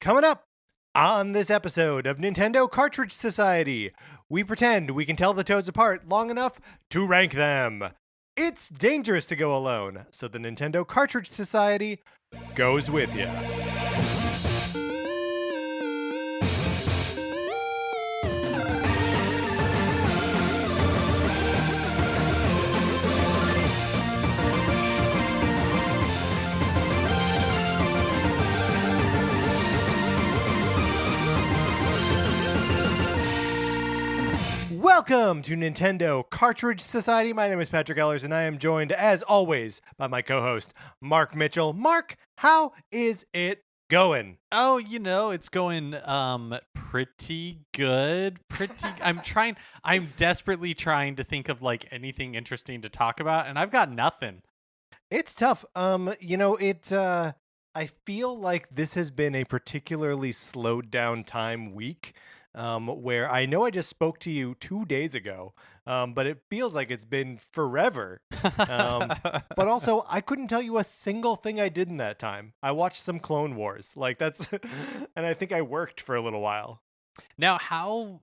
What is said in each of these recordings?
Coming up on this episode of Nintendo Cartridge Society, we pretend we can tell the Toads apart long enough to rank them. It's dangerous to go alone, so the Nintendo Cartridge Society goes with you. Welcome to Nintendo Cartridge Society. My name is Patrick Ellers, and I am joined, as always, by my co-host, Mark Mitchell. Mark, how is it going? Oh, it's going pretty good. I'm desperately trying to think of anything interesting to talk about, and I've got nothing. It's tough. I feel like this has been a particularly slowed down time week. Where I know I just spoke to you 2 days ago, but it feels like it's been forever. But also, I couldn't tell you a single thing I did in that time. I watched some Clone Wars, and I think I worked for a little while. Now, how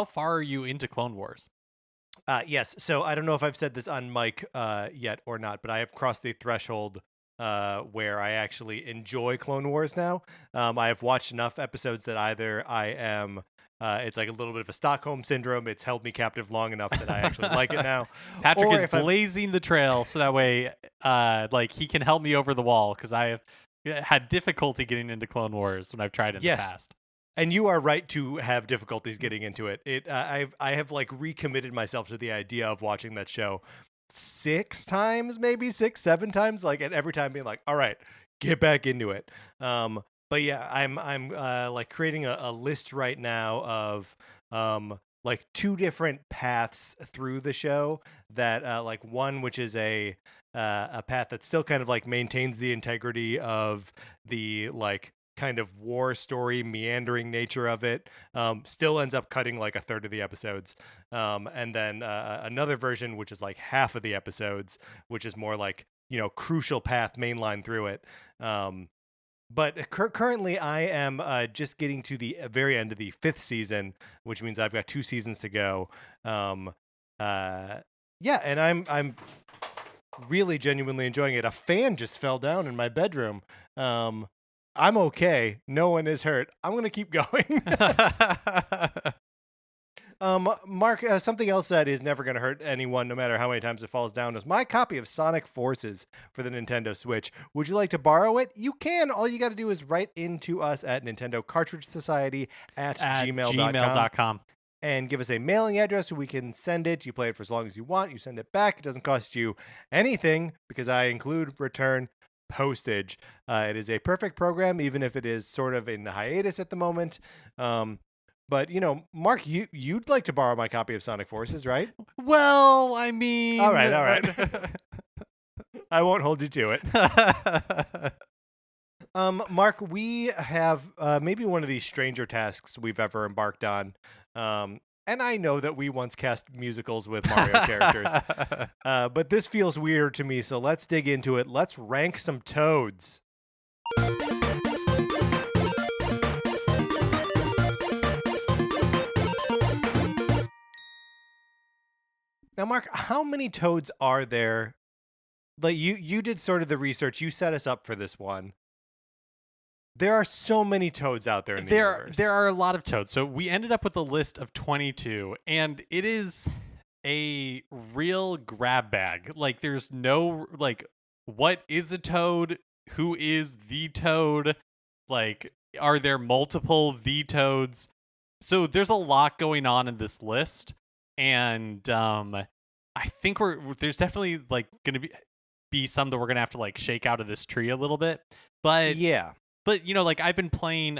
far are you into Clone Wars? Yes. So I don't know if I've said this on mic yet or not, but I have crossed the threshold where I actually enjoy Clone Wars now. I have watched enough episodes that either I am, it's like a little bit of a Stockholm syndrome. It's held me captive long enough that I actually like it now. Patrick is blazing the trail so that way, he can help me over the wall because I have had difficulty getting into Clone Wars when I've tried in the past. And you are right to have difficulties getting into it. I have recommitted myself to the idea of watching that show 6 times, maybe 7 times, and every time being all right, get back into it. But yeah, I'm creating a list right now of 2 different paths through the show that one which is a path that still kind of maintains the integrity of the kind of war story meandering nature of it, still ends up cutting a third of the episodes, and then another version which is half of the episodes, which is more crucial path mainline through it. But currently I am just getting to the very end of the 5th season, which means I've got 2 seasons to go. And I'm really genuinely enjoying it. A fan just fell down in my bedroom. I'm okay. No one is hurt. I'm going to keep going. Mark, something else that is never going to hurt anyone, no matter how many times it falls down, is my copy of Sonic Forces for the Nintendo Switch. Would you like to borrow it? You can. All you got to do is write into us at Nintendo Cartridge Society at gmail.com. And give us a mailing address so we can send it. You play it for as long as you want. You send it back. It doesn't cost you anything because I include return postage. It is a perfect program, even if it is sort of in hiatus at the moment. But Mark, you'd like to borrow my copy of Sonic Forces, right? Well, I mean, all right. I won't hold you to it. Mark, we have maybe one of these stranger tasks we've ever embarked on. And I know that we once cast musicals with Mario characters, but this feels weird to me, so let's dig into it. Let's rank some Toads. Now, Mark, how many Toads are there? You did sort of the research. You set us up for this one. There are so many Toads out there in the universe. There are a lot of Toads. So we ended up with a list of 22, and it is a real grab bag. There's no, what is a Toad? Who is the Toad? Are there multiple the Toads? So there's a lot going on in this list, and I think there's definitely going to be some that we're going to have to shake out of this tree a little bit. But yeah. But, I've been playing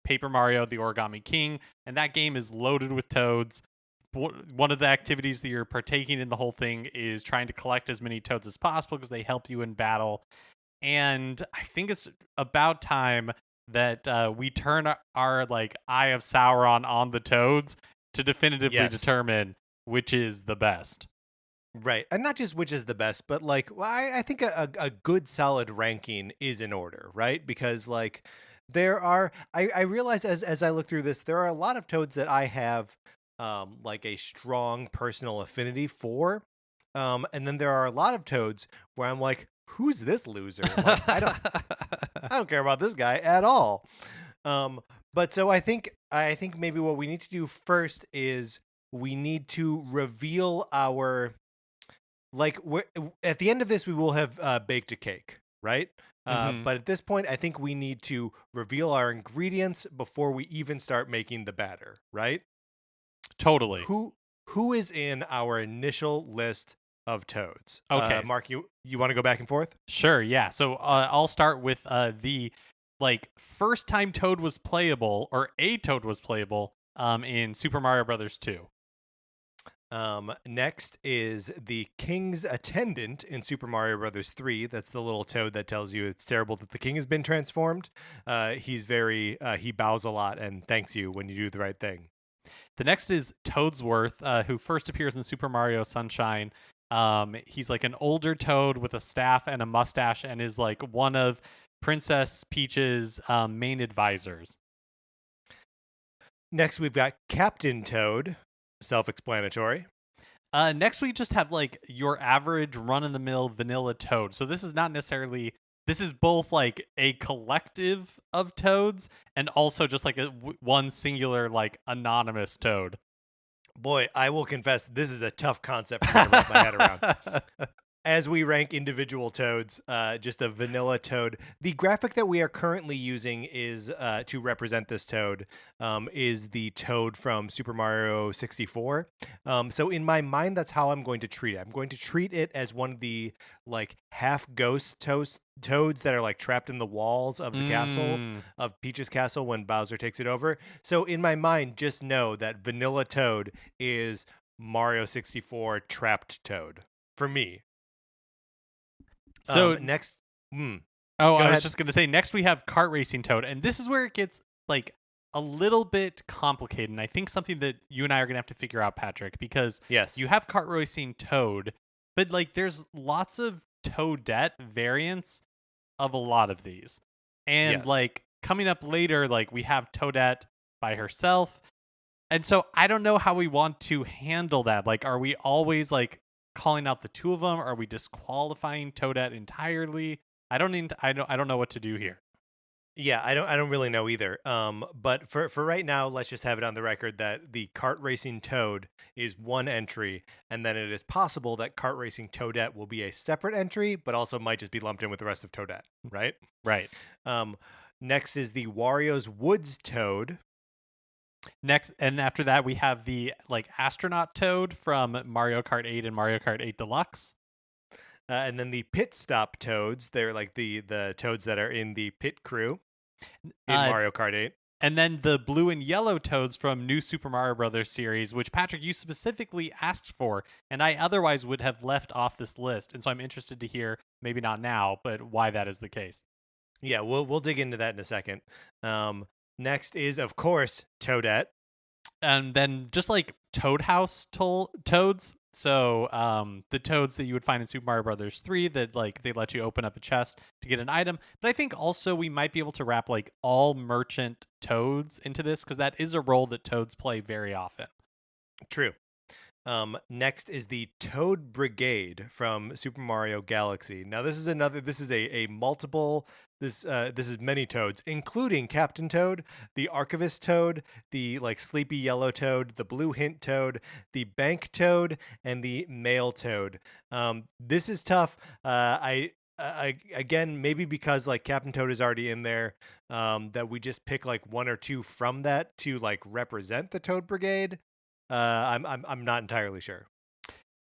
Paper Mario, the Origami King, and that game is loaded with Toads. One of the activities that you're partaking in the whole thing is trying to collect as many Toads as possible because they help you in battle. And I think it's about time that we turn our Eye of Sauron on the Toads to definitively determine which is the best. Right. And not just which is the best, but I think a good solid ranking is in order, right? Because There are I realize as I look through this, there are a lot of toads that I have like a strong personal affinity for. And then there are a lot of toads where I'm like, who's this loser? Like I don't care about this guy at all. But so I think maybe what we need to do first is we need to reveal our like at the end of this we will have baked a cake, right? Hmm. But at this point, I think we need to reveal our ingredients before we even start making the batter, right? Totally. Who who is in our initial list of toads? Okay. Mark, you want to go back and forth? Sure. Yeah. So I'll start with the like first time Toad was playable, or a Toad was playable in Super Mario Brothers 2. Next is the king's attendant in Super Mario Brothers 3. That's the little toad that tells you it's terrible that the king has been transformed. He bows a lot and thanks you when you do the right thing. The next is Toadsworth, who first appears in Super Mario Sunshine. He's like an older Toad with a staff and a mustache, and is like one of Princess Peach's main advisors. Next, we've got Captain Toad. Self-explanatory. Next, we just have like your average run-of-the-mill vanilla Toad. So this is not necessarily. This is both like a collective of toads and also just like one singular like anonymous toad. Boy, I will confess, this is a tough concept for me to wrap my head around. As we rank individual toads, just a vanilla toad. The graphic that we are currently using is to represent this toad is the toad from Super Mario 64. So in my mind, that's how I'm going to treat it. I'm going to treat it as one of the like half ghost toads that are like trapped in the walls of the castle of Peach's castle when Bowser takes it over. So in my mind, just know that vanilla toad is Mario 64 trapped toad for me. So Next, mm, oh, go I was ahead. just going to say next we have kart racing Toad, and this is where it gets like a little bit complicated. And I think something that you and I are going to have to figure out, Patrick, because Yes. you have kart racing Toad, but like there's lots of Toadette variants of a lot of these. And Yes. like coming up later, like we have Toadette by herself. And so I don't know how we want to handle that. Like, are we always like calling out the two of them? Are we disqualifying Toadette entirely? I don't know what to do here. Yeah, I don't really know either. But for right now, let's just have it on the record that the kart racing Toad is one entry, and then it is possible that kart racing Toadette will be a separate entry, but also might just be lumped in with the rest of Toadette, right? Right. Um, Next is the Wario's Woods Toad. Next, and after that, we have the like astronaut Toad from Mario Kart 8 and Mario Kart 8 Deluxe. And then the Pit Stop Toads. They're like the toads that are in the pit crew in Uh, Mario Kart 8. and then the blue and yellow Toads from New Super Mario Brothers series, which Patrick, you specifically asked for, and I otherwise would have left off this list. And so I'm interested to hear, maybe not now, but why that is the case. Yeah, we'll dig into that in a second. Next is, of course, Toadette. And then just like Toad House toads. So the toads that you would find in Super Mario Brothers 3 that like they let you open up a chest to get an item. But I think also we might be able to wrap like all merchant toads into this, because that is a role that toads play very often. True. Next is the Toad Brigade from Super Mario Galaxy. Now this is a multiple. This is many toads, including Captain Toad, the Archivist Toad, the like sleepy yellow Toad, the blue hint Toad, the Bank Toad, and the Mail Toad. This is tough. I again, maybe because like Captain Toad is already in there, that we just pick like one or two from that to like represent the Toad Brigade. I'm not entirely sure.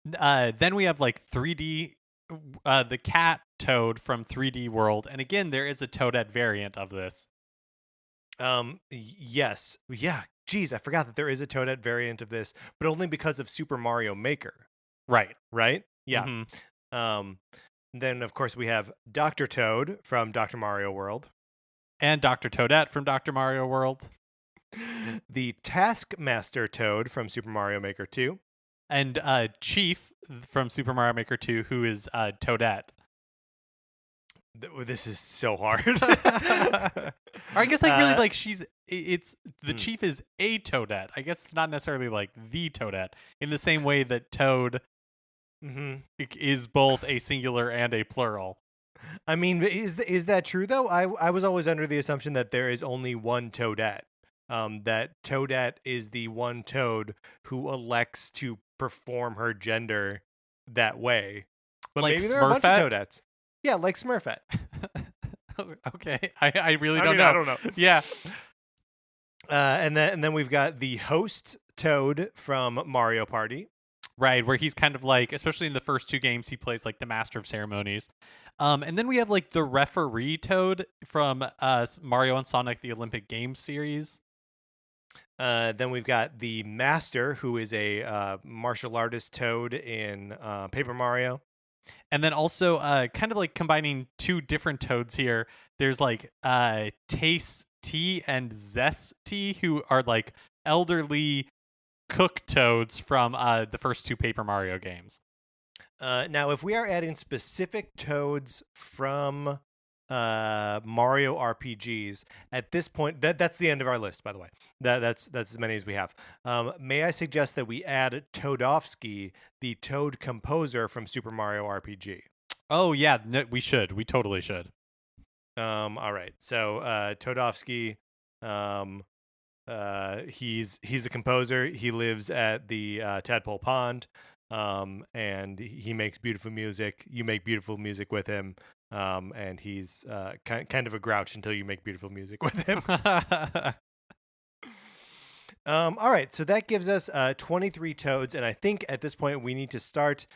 Then we have like 3D, the cat Toad from 3D World. And again, there is a Toadette variant of this. Yes, yeah. Geez, I forgot that there is a Toadette variant of this, but only because of Super Mario Maker, Right. right? Yeah. Mhm. Um, then of course we have Dr. Toad from Dr. Mario World, And Dr. Toadette from Dr. Mario World. the Taskmaster Toad from Super Mario Maker 2, And Chief from Super Mario Maker 2, who is Toadette. This is so hard. Or I guess like really Uh, like it's the hmm. chief is a toadette. I guess it's not necessarily like the toadette in the same way that toad Hmm. is both a singular and a plural. I mean, is that true though? I was always under the assumption that there is only one toadette. That toadette is the one toad who elects to perform her gender that way. But Like maybe there are a bunch of Smurfette? toadettes. Yeah, like Smurfette. Okay. I really I don't mean, I know. don't know. Yeah. And then we've got the host toad from Mario Party. Right, where he's kind of like, especially in the first two games, he plays like the master of ceremonies. And then we have like the referee toad from Mario and Sonic the Olympic Games series. Then we've got the master, who is a martial artist toad in Paper Mario. And then also kind of like combining two different toads here. There's like Taste T and Zest T, who are like elderly cook toads from the first two Paper Mario games. Now, if we are adding specific toads from Mario RPGs at this point, that's the end of our list. By the way, that's as many as we have. May I suggest that we add Toadofsky, the Toad composer from Super Mario RPG? Oh yeah, no, we should. We totally should. All right. So Toadofsky, um, he's a composer. He lives at the Tadpole Pond, and he makes beautiful music. You make beautiful music with him, and he's kind of a grouch until you make beautiful music with him. All right, so that gives us 23 toads, and I think at this point we need to start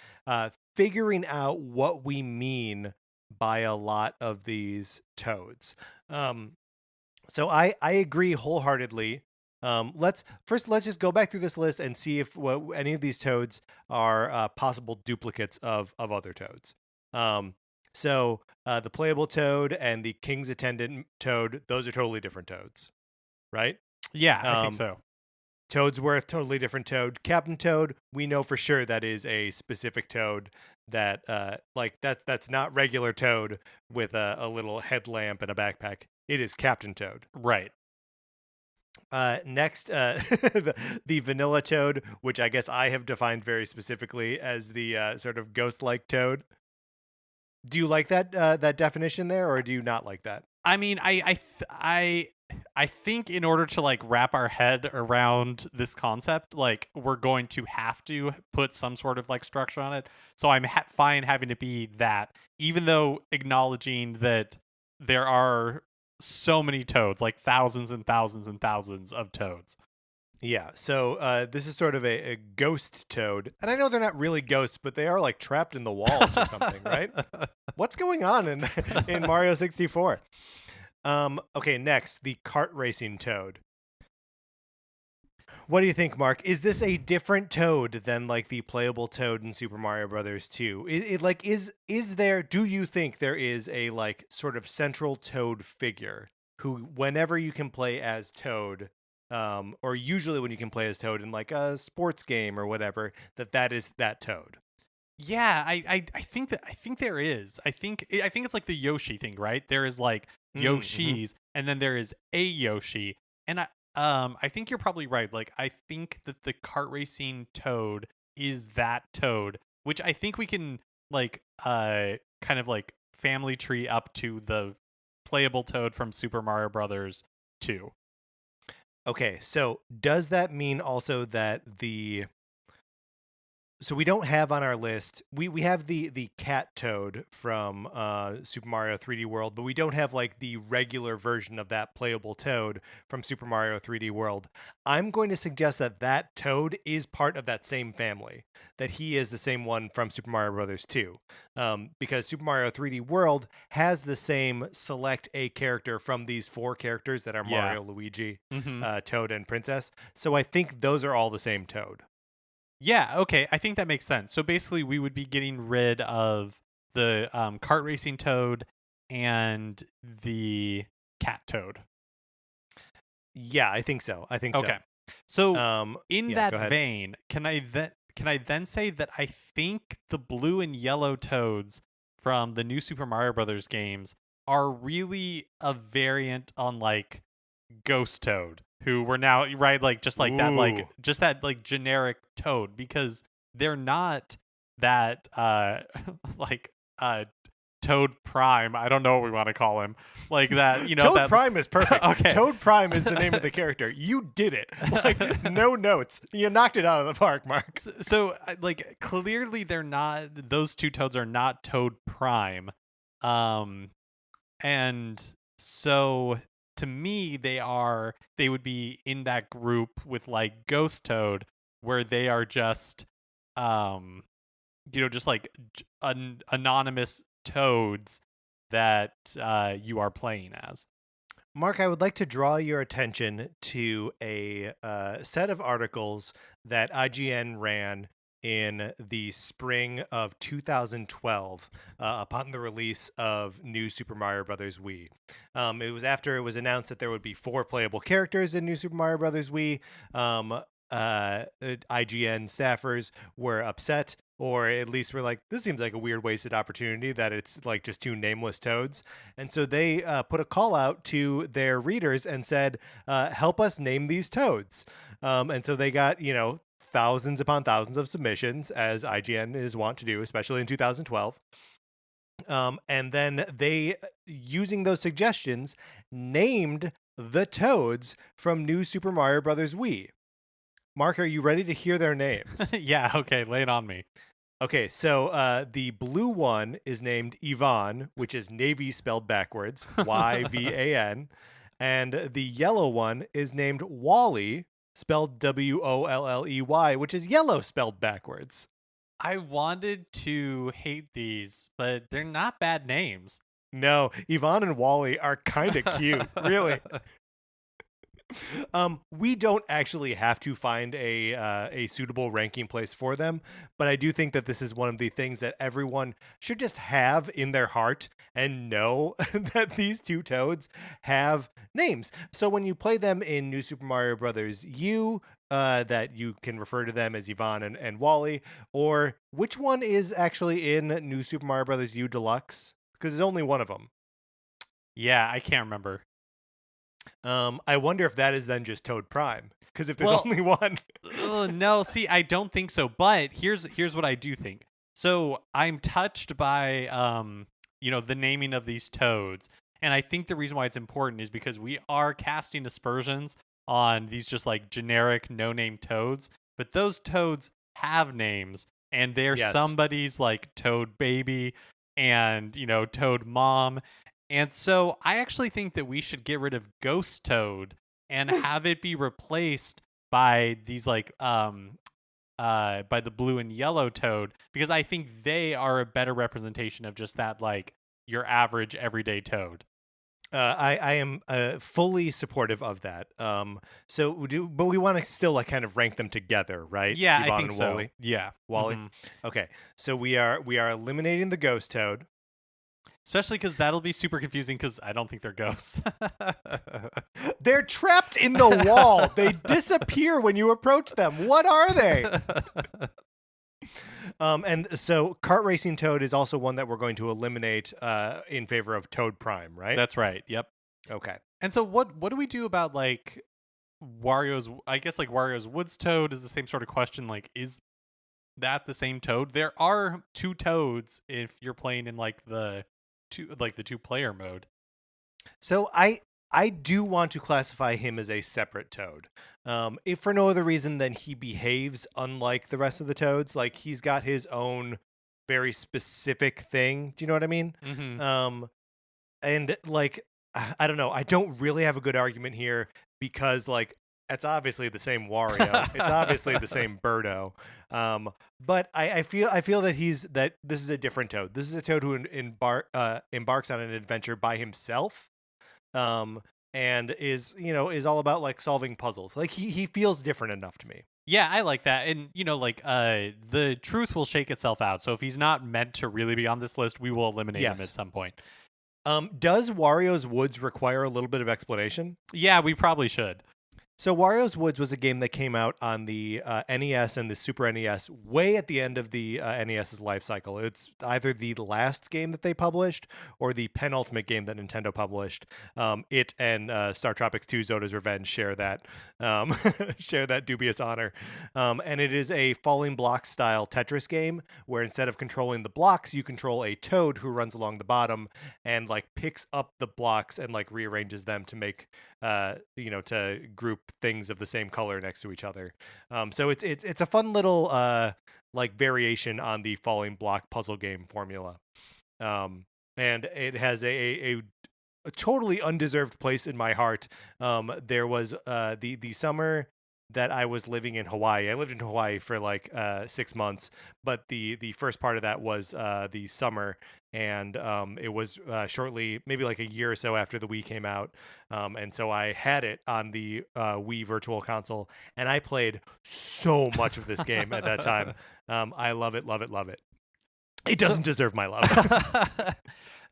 figuring out what we mean by a lot of these toads. So I agree wholeheartedly. Let's just go back through this list and see if any of these toads are possible duplicates of other toads. So the playable toad and the king's attendant toad, those are totally different toads, right? Yeah, I think Um, so. Toadsworth, totally different toad. Captain Toad, we know for sure that is a specific toad that that's not regular Toad with a little headlamp and a backpack. It is Captain Toad. Right. Next, the vanilla toad, which I guess I have defined very specifically as the sort of ghost-like toad. Do you like that definition there, or do you not like that? I mean, I think in order to like wrap our head around this concept, like we're going to have to put some sort of like structure on it. So I'm fine having it be that, even though acknowledging that there are so many toads, like thousands and thousands and thousands of toads. Yeah, so this is sort of a ghost toad. And I know they're not really ghosts, but they are like trapped in the walls or something, right? What's going on in Mario 64? Okay, next, the kart racing toad. What do you think, Mark? Is this a different toad than like the playable toad in Super Mario Brothers 2? Is there, do you think there is a like sort of central toad figure who whenever you can play as Toad, or usually when you can play as Toad in like a sports game or whatever, that is that Toad? Yeah, I think that I think there is. I think it's like the Yoshi thing, right? There is like Mm-hmm. Yoshis, and then there is a Yoshi, and I think you're probably right. Like I think that the kart racing Toad is that Toad, which I think we can like kind of like family tree up to the playable Toad from Super Mario Brothers 2. Okay, so does that mean also that the so we don't have on our list. We have the cat toad from Super Mario 3D World, but we don't have like the regular version of that playable toad from Super Mario 3D World. I'm going to suggest that that toad is part of that same family. That he is the same one from Super Mario Brothers 2, because Super Mario 3D World has the same select a character from these four characters that are Yeah. Mario, Luigi, Mm-hmm. Toad, and Princess. So I think those are all the same toad. Yeah, okay. I think that makes sense. So basically, we would be getting rid of the kart racing toad and the cat toad. Yeah, I think so. I think so. Okay. So in Yeah, go that ahead. vein, can I then say that I think the blue and yellow toads from the new Super Mario Brothers games are really a variant on like Ghost Toad, who we're now right like just like that Ooh. like just that like generic Toad, because they're not that like Toad Prime. I don't know what we want to call him. Like that, Toad that Prime is perfect. Okay. Toad Prime is the name of the character. You did it. Like, no notes. You knocked it out of the park, Mark. So like clearly they're not, those two Toads are not Toad Prime. And so to me they would be in that group with like Ghost Toad, where they are just just like anonymous toads that you are playing as. Mark, I would like to draw your attention to a set of articles that IGN ran in the spring of 2012 upon the release of New Super Mario Bros. Wii. It was after it was announced that there would be 4 playable characters in New Super Mario Bros. Wii. IGN staffers were upset, or at least were like, this seems like a weird wasted opportunity that it's like just 2 nameless toads. And so they put a call out to their readers and said, help us name these toads. And so they got, thousands upon thousands of submissions, as IGN is wont to do, especially in 2012. And then they, using those suggestions, named the toads from New Super Mario Bros. Wii. Mark, are you ready to hear their names? Yeah, okay, lay it on me. Okay, so the blue one is named Yvonne, which is Navy spelled backwards, Yvan. And the yellow one is named Wally, spelled Wolley, which is yellow spelled backwards. I wanted to hate these, but they're not bad names. No, Yvonne and Wally are kind of cute, really. We don't actually have to find a suitable ranking place for them, but I do think that this is one of the things that everyone should just have in their heart and know that these 2 toads have names. So when you play them in New Super Mario Brothers U, that you can refer to them as Yvonne and Wally, or which one is actually in New Super Mario Brothers U Deluxe? Because there's only one of them. Yeah, I can't remember. I wonder if that is then just Toad Prime, because if there's only one. No, see, I don't think so. But here's what I do think. So I'm touched by the naming of these toads, and I think the reason why it's important is because we are casting aspersions on these just like generic no-name toads, but those toads have names, and they're somebody's like Toad baby and Toad mom. And so I actually think that we should get rid of Ghost Toad and have it be replaced by these like by the blue and yellow Toad, because I think they are a better representation of just that like your average everyday Toad. I am fully supportive of that. But we want to still like kind of rank them together, right? Yeah, Yvonne I think and so. Wally. Yeah, Wally. Mm-hmm. Okay, so we are eliminating the Ghost Toad. Especially because that'll be super confusing, because I don't think they're ghosts. They're trapped in the wall. They disappear when you approach them. What are they? And so Kart Racing Toad is also one that we're going to eliminate in favor of Toad Prime, right? That's right. Yep. Okay. And so what do we do about like Wario's? I guess like Wario's Woods Toad is the same sort of question. Like, is that the same Toad? There are 2 Toads if you're playing in like the 2-player mode. So I do want to classify him as a separate Toad. If for no other reason than he behaves unlike the rest of the Toads. Like, he's got his own very specific thing. Do you know what I mean? Mm-hmm. And like, I don't know. I don't really have a good argument here, because like, it's obviously the same Wario. It's obviously the same Birdo. But I feel that this is a different Toad. This is a Toad who embarks on an adventure by himself. And is all about like solving puzzles. Like, he feels different enough to me. Yeah, I like that. And the truth will shake itself out. So if he's not meant to really be on this list, we will eliminate him at some point. Does Wario's Woods require a little bit of explanation? Yeah, we probably should. So Wario's Woods was a game that came out on the NES and the Super NES way at the end of the NES's life cycle. It's either the last game that they published or the penultimate game that Nintendo published. It and Star Tropics 2: Zoda's Revenge share that share that dubious honor. And it is a falling block style Tetris game where instead of controlling the blocks, you control a toad who runs along the bottom and like picks up the blocks and like rearranges them to make to group things of the same color next to each other. So it's a fun little like variation on the falling block puzzle game formula. And it has a totally undeserved place in my heart. There was the summer that I was living in Hawaii. I lived in Hawaii for like 6 months, but the first part of that was the summer, and it was shortly, maybe like a year or so after the Wii came out, and so I had it on the Wii Virtual Console, and I played so much of this game at that time. I love it, love it, love it. It doesn't deserve my love.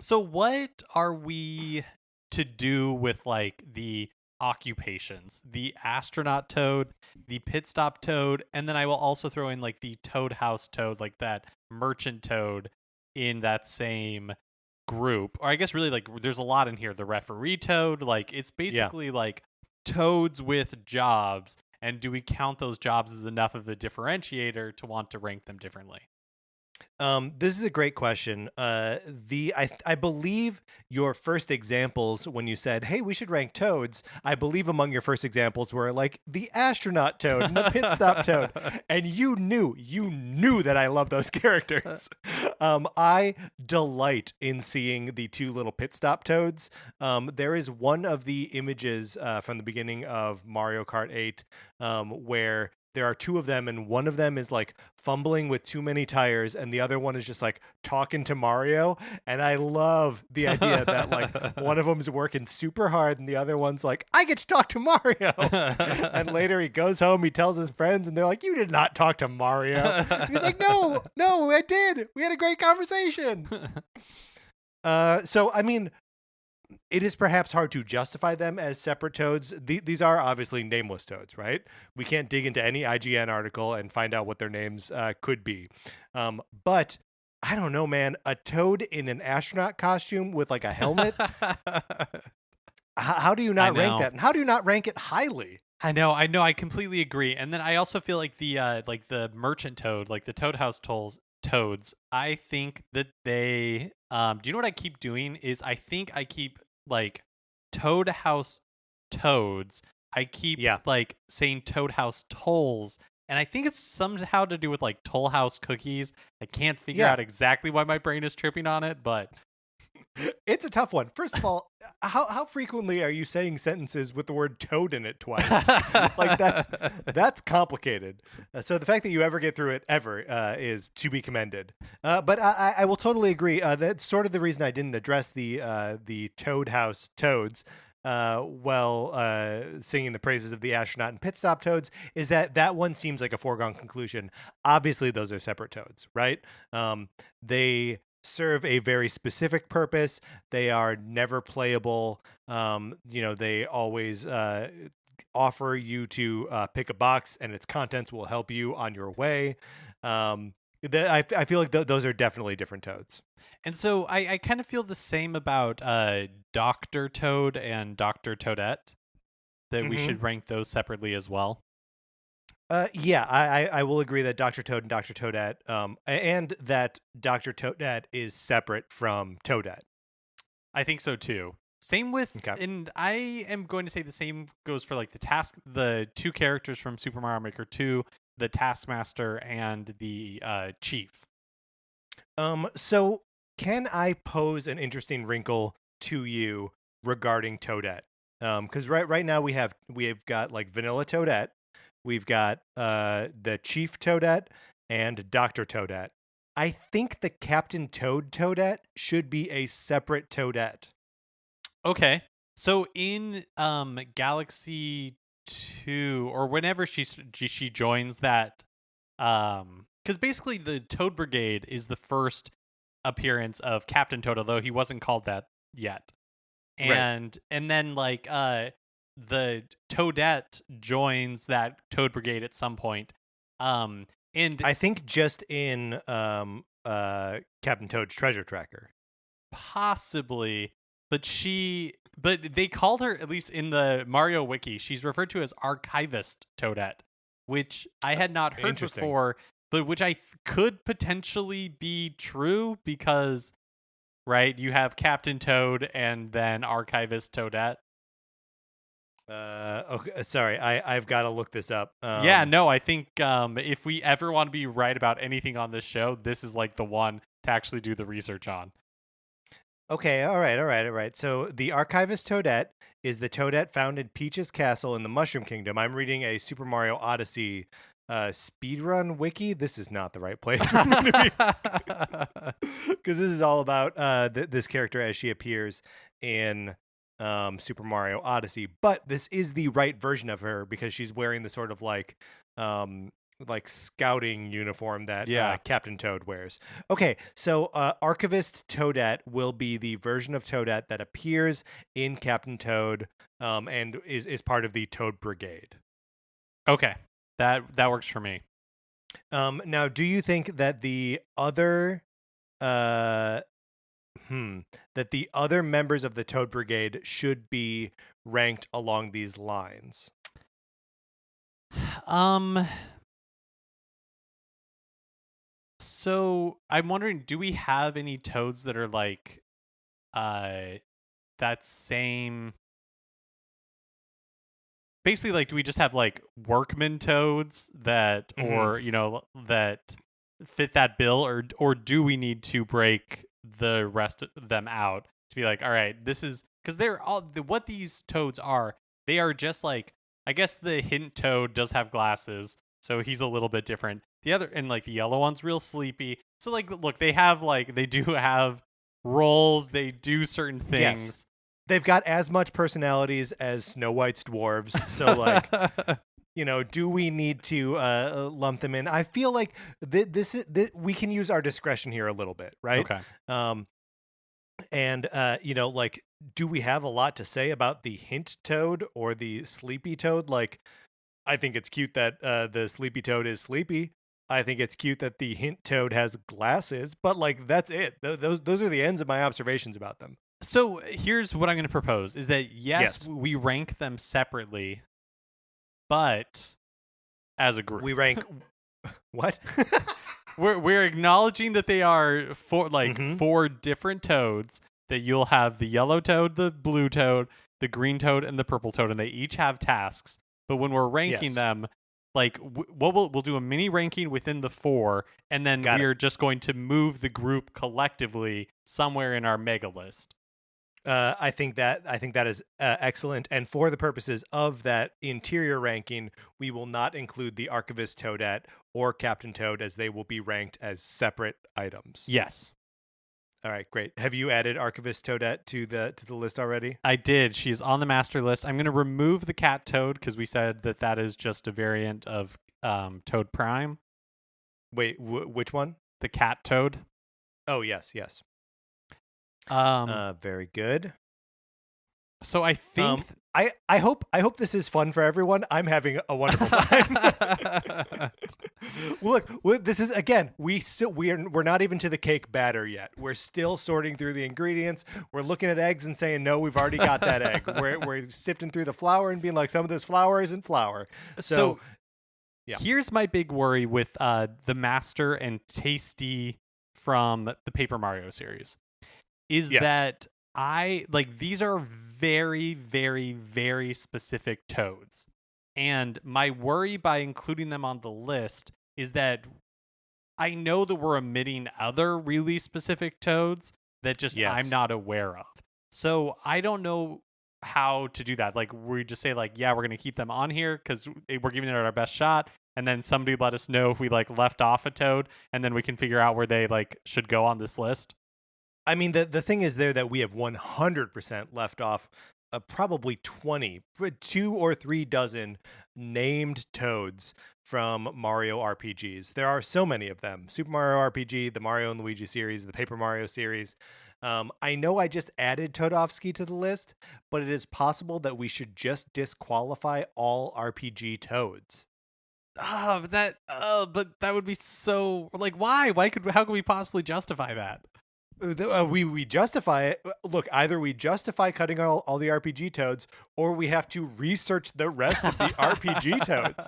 So what are we to do with like the occupations? The astronaut toad, the pit stop toad, and then I will also throw in like the toad house toad, like that merchant toad in that same group. Or I guess really like there's a lot in here. The referee toad, like it's basically like toads with jobs. And do we count those jobs as enough of a differentiator to want to rank them differently? This is a great question. I believe your first examples when you said, "Hey, we should rank toads," I believe among your first examples were like the astronaut toad and the pit stop toad, and you knew that I love those characters. I delight in seeing the two little pit stop toads. There is one of the images from the beginning of Mario Kart 8 where there are two of them, and one of them is like fumbling with too many tires, and the other one is just like talking to Mario. And I love the idea that like one of them is working super hard, and the other one's like, I get to talk to Mario. And later he goes home, he tells his friends, and they're like, you did not talk to Mario. And he's like, no, I did. We had a great conversation. So, I mean, it is perhaps hard to justify them as separate toads. These are obviously nameless toads, right? We can't dig into any IGN article and find out what their names could be. But I don't know, man. A toad in an astronaut costume with like a helmet. How do you not rank that? And how do you not rank it highly? I know. I completely agree. And then I also feel like the merchant toad, like the toad house toads, I think that they do you know what I keep doing is I think I keep like toad house toads. I keep like saying toad house tolls, and I think it's somehow to do with like Toll House cookies. I can't figure out exactly why my brain is tripping on it, but it's a tough one. First of all, how frequently are you saying sentences with the word toad in it twice? Like that's complicated. So the fact that you ever get through it ever is to be commended. But I will totally agree. That's sort of the reason I didn't address the Toad House toads. Singing the praises of the astronaut and pit stop toads is that one seems like a foregone conclusion. Obviously, those are separate toads, right? They serve a very specific purpose. They are never playable. They always offer you to pick a box, and its contents will help you on your way. I feel like those are definitely different toads. And so I kind of feel the same about Dr. Toad and Dr. Toadette, that we should rank those separately as well. I will agree that Dr. Toad and Dr. Toadette, and that Dr. Toadette is separate from Toadette. I think so too. Same with, and I am going to say the same goes for like the two characters from Super Mario Maker 2, the Taskmaster and the Chief. So can I pose an interesting wrinkle to you regarding Toadette? Because right now we've got like Vanilla Toadette. We've got the Chief Toadette and Dr. Toadette. I think the Captain Toad Toadette should be a separate Toadette. Okay. So in Galaxy 2, or whenever she joins that, because basically the Toad Brigade is the first appearance of Captain Toad, although he wasn't called that yet. And then like the Toadette joins that Toad Brigade at some point. And I think just in Captain Toad's Treasure Tracker. possibly, but they called her, at least in the Mario wiki, she's referred to as Archivist Toadette, which I had not heard Interesting. before, but which could potentially be true because, right, you have Captain Toad and then Archivist Toadette. Okay, sorry, I've got to look this up. Yeah, no, I think if we ever want to be right about anything on this show, this is like the one to actually do the research on. Okay, all right. So the Archivist Toadette is the Toadette found in Peach's Castle in the Mushroom Kingdom. I'm reading a Super Mario Odyssey speedrun wiki. This is not the right place for me to be, because this is all about this character as she appears in Super Mario Odyssey. But this is the right version of her because she's wearing the sort of like scouting uniform that Captain Toad wears. Okay, so Archivist Toadette will be the version of Toadette that appears in Captain Toad and is part of the Toad Brigade. Okay, that works for me. Now, do you think that the other that the other members of the Toad Brigade should be ranked along these lines? So I'm wondering, do we have any Toads that are like that same, basically, like, do we just have like workman Toads that or that fit that bill, or do we need to break the rest of them out to be like, all right, this is, because they're all what these Toads are, they are just like, I guess the hint Toad does have glasses, so he's a little bit different. The other, and like the yellow one's real sleepy. So like, look, they do have roles. They do certain things. Yes. They've got as much personalities as Snow White's dwarves. So like, do we need to lump them in? I feel like this we can use our discretion here a little bit, right? Okay. And like, do we have a lot to say about the hint Toad or the sleepy Toad? Like, I think it's cute that the sleepy Toad is sleepy. I think it's cute that the hint Toad has glasses, but like, that's it. Those are the ends of my observations about them. So here's what I'm going to propose: is that yes, we rank them separately, but as a group, we rank what? we're acknowledging that they are four different Toads. That you'll have the yellow Toad, the blue Toad, the green Toad, and the purple Toad, and they each have tasks. But when we're ranking them, like, we'll do a mini ranking within the four, and then we're just going to move the group collectively somewhere in our mega list. I think that is excellent. And for the purposes of that interior ranking, we will not include the Archivist Toadette or Captain Toad, as they will be ranked as separate items. Yes. All right, great. Have you added Archivist Toadette to the list already? I did. She's on the master list. I'm going to remove the Cat Toad because we said that is just a variant of Toad Prime. Wait, which one? The Cat Toad. Oh, yes. Very good. So I think I hope this is fun for everyone. I'm having a wonderful time. Look, this is, again, we're not even to the cake batter yet. We're still sorting through the ingredients. We're looking at eggs and saying, no, we've already got that egg. We're sifting through the flour and being like, some of this flour isn't flour. So yeah. Here's my big worry with the Master and Tasty from the Paper Mario series is that these are very, very, very specific Toads. And my worry by including them on the list is that I know that we're omitting other really specific Toads that just I'm not aware of. So I don't know how to do that. Like, we just say, like, yeah, we're going to keep them on here because we're giving it our best shot. And then somebody let us know if we like left off a Toad, and then we can figure out where they like should go on this list. I mean, the thing is there that we have 100% left off probably 2 or 3 dozen named Toads from Mario RPGs. There are so many of them. Super Mario RPG, the Mario and Luigi series, the Paper Mario series. I know I just added Todovsky to the list, but it is possible that we should just disqualify all RPG Toads. But that would be so like why? How could we possibly justify that? We justify it. Look, either we justify cutting all the RPG Toads, or we have to research the rest of the RPG Toads.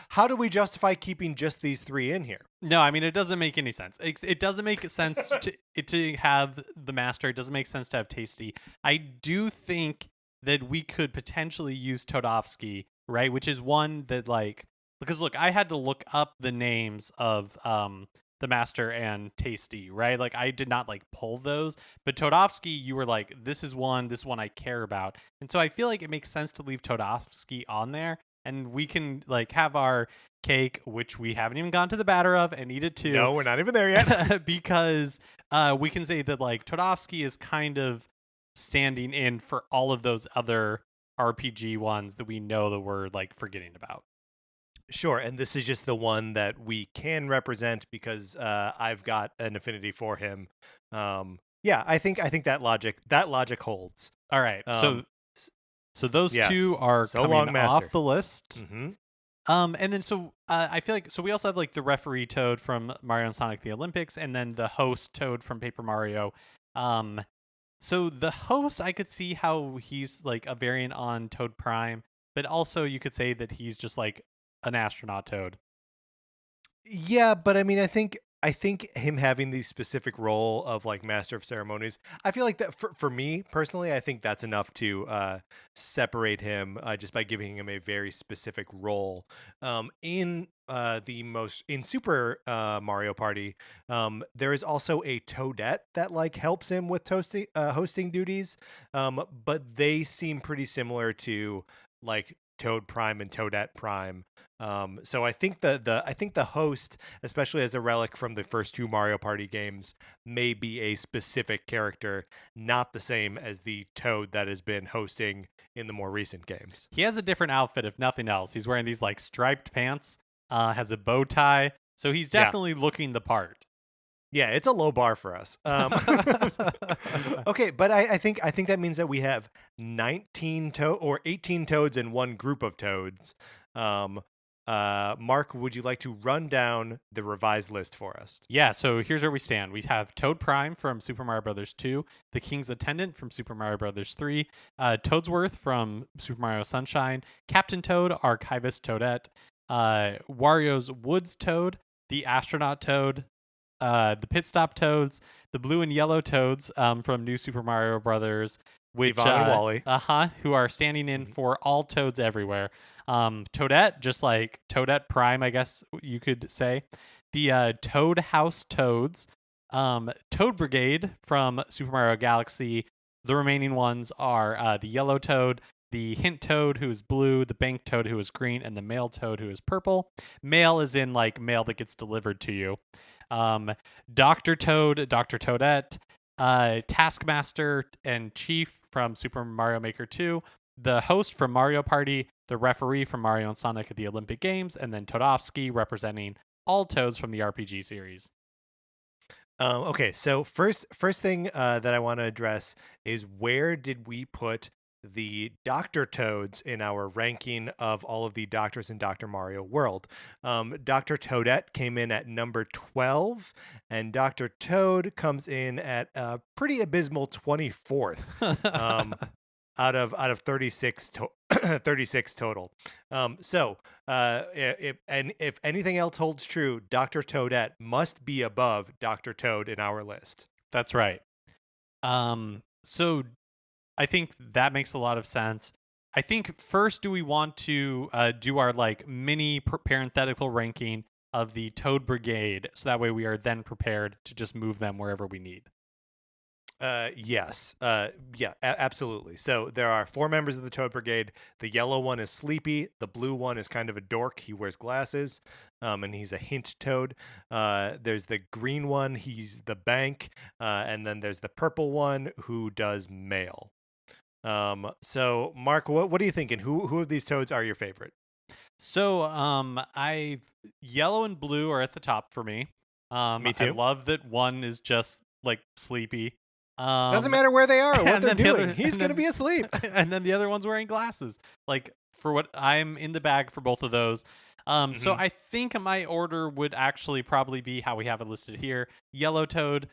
How do we justify keeping just these three in here? No, I mean it doesn't make any sense. It doesn't make sense to have the master. It doesn't make sense to have Tasty. I do think that we could potentially use Todovsky, right? Which is one that like because look, I had to look up the names of the master and Tasty, right? Like I did not like pull those, but Todovsky, you were like, this is one I care about, and so I feel like it makes sense to leave Todovsky on there, and we can like have our cake, which we haven't even gone to the batter of, and eat it too. No, we're not even there yet. Because we can say that like Todovsky is kind of standing in for all of those other RPG ones that we know that we're like forgetting about. Sure, and this is just the one that we can represent because I've got an affinity for him. Yeah, I think that logic holds. All right, Um, so those yes. two are So coming long, Master. off the list. Mm-hmm. And then I feel like we also have like the referee Toad from Mario and Sonic the Olympics, and then the host Toad from Paper Mario. So the host, I could see how he's like a variant on Toad Prime, but also you could say that he's just like an astronaut Toad. Yeah, but I mean, I think him having the specific role of like master of ceremonies, I feel like that for me personally, I think that's enough to separate him just by giving him a very specific role. In Super Mario Party, there is also a Toadette that like helps him with hosting duties, but they seem pretty similar to like Toad Prime and Toadette Prime. So I think the host, especially as a relic from the first two Mario Party games, may be a specific character, not the same as the Toad that has been hosting in the more recent games. He has a different outfit, if nothing else. He's wearing these like striped pants, has a bow tie, so he's Yeah. definitely looking the part. Yeah, it's a low bar for us. Okay, but I think that means that we have 19 or 18 toads in one group of toads. Mark, would you like to run down the revised list for us? Yeah, so here's where we stand. We have Toad Prime from Super Mario Bros. 2, the King's Attendant from Super Mario Bros. 3, Toadsworth from Super Mario Sunshine, Captain Toad, Archivist Toadette, Wario's Woods Toad, the Astronaut Toad, the Pit Stop Toads, the Blue and Yellow Toads from New Super Mario Brothers, which Yvonne and Wally. who are standing in for all Toads everywhere. Toadette, just like Toadette Prime, I guess you could say. The Toad House Toads, Toad Brigade from Super Mario Galaxy. The remaining ones are the Yellow Toad, the Hint Toad, who is blue, the Bank Toad, who is green, and the Mail Toad, who is purple. Mail is in like mail that gets delivered to you. Dr. Toad, Dr. Toadette, Taskmaster and Chief from Super Mario Maker 2, the host from Mario Party, the referee from Mario and Sonic at the Olympic Games, and then Todovsky representing all Toads from the RPG series. Okay, so first thing that I want to address is where did we put the Dr. Toads in our ranking of all of the doctors in Dr. Mario World? Dr. Toadette came in at number 12, and Dr. Toad comes in at a pretty abysmal 24th. Out of 36 36 total. If anything else holds true, Dr. Toadette must be above Dr. Toad in our list. That's right. So I think that makes a lot of sense. I think first, do we want to do our like mini parenthetical ranking of the Toad Brigade, so that way we are then prepared to just move them wherever we need? Yes. Yeah, absolutely. So there are 4 members of the Toad Brigade. The yellow one is Sleepy. The blue one is kind of a dork. He wears glasses, and he's a hint toad. There's the green one. He's the bank. And then there's the purple one who does mail. So Mark, what are you thinking? Who of these toads are your favorite? So yellow and blue are at the top for me. Me too. I love that one is just like Sleepy. Doesn't matter where they are or what and they're then the doing. other, He's and going to then, be asleep. and then the other one's wearing glasses. Like for what I'm in the bag for both of those. So Hmm. I think my order would actually probably be how we have it listed here: yellow toad,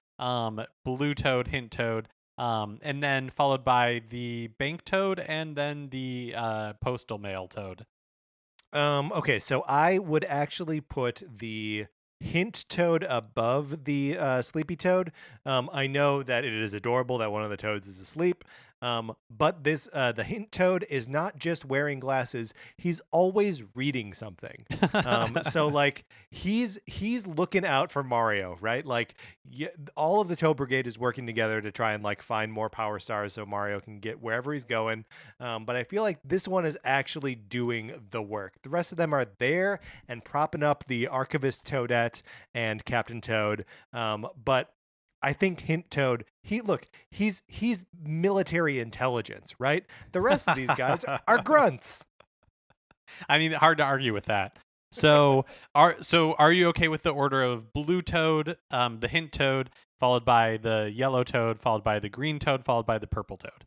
blue toad, hint toad, and then followed by the bank toad, and then the postal mail toad. Okay, so I would actually put the hint toad above the sleepy toad. I know that it is adorable that one of the toads is asleep. But this the hint toad is not just wearing glasses; he's always reading something. So like he's looking out for Mario, right? Like all of the Toad Brigade is working together to try and like find more power stars so Mario can get wherever he's going. But I feel like this one is actually doing the work. The rest of them are there and propping up the Archivist Toadette and Captain Toad. But I think Hint Toad, he's military intelligence, right? The rest of these guys are grunts. I mean, hard to argue with that. So are you okay with the order of blue toad, the hint toad, followed by the yellow toad, followed by the green toad, followed by the purple toad?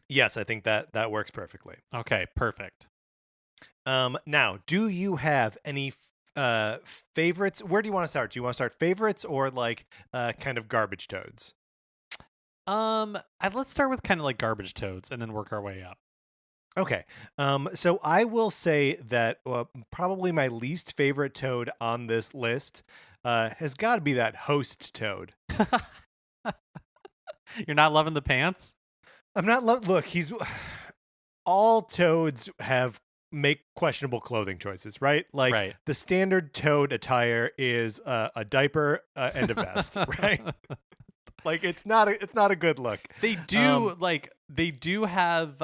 Yes, I think that works perfectly. Okay, perfect. Now, do you have any favorites? Where do you want to start? Do you want to start favorites or like kind of garbage toads? Let's start with kind of like garbage toads and then work our way up. Okay. So I will say that probably my least favorite toad on this list has got to be that host toad. You're not loving the pants? I'm not look, he's all toads make questionable clothing choices, right? Like Right. the standard toad attire is a diaper and a vest, right? Like it's not a good look. They do they do have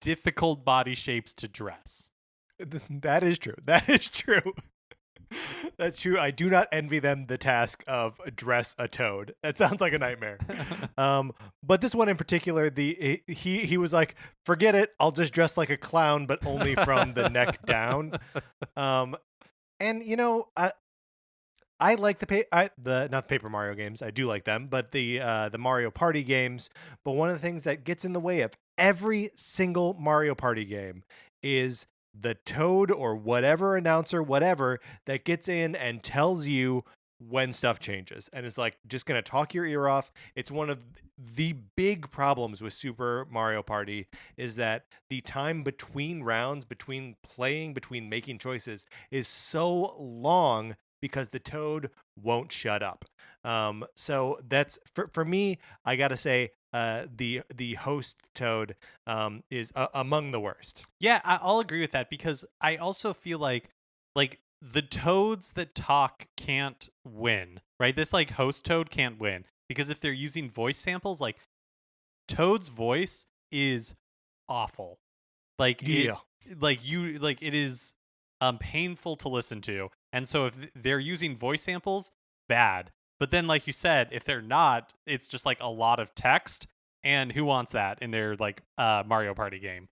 difficult body shapes to dress. That is true. That is true. That's true. I do not envy them the task of dress a toad. That sounds like a nightmare. But this one in particular, he was like, forget it. I'll just dress like a clown, but only from the neck down. And you know, I like the not the Paper Mario games. I do like them, but the Mario Party games. But one of the things that gets in the way of every single Mario Party game is the Toad or whatever announcer, whatever that gets in and tells you when stuff changes, and it's like just gonna talk your ear off. It's one of the big problems with Super Mario Party is that the time between rounds, between playing, between making choices is so long because the toad won't shut up. So that's for me. I gotta say, the host toad is among the worst. Yeah, I'll agree with that because I also feel like the toads that talk can't win, right? This like host toad can't win because if they're using voice samples, like Toad's voice is awful. Like Yeah. it is painful to listen to. And so if they're using voice samples, bad. But then like you said, if they're not, it's just like a lot of text, and who wants that in their like Mario Party game?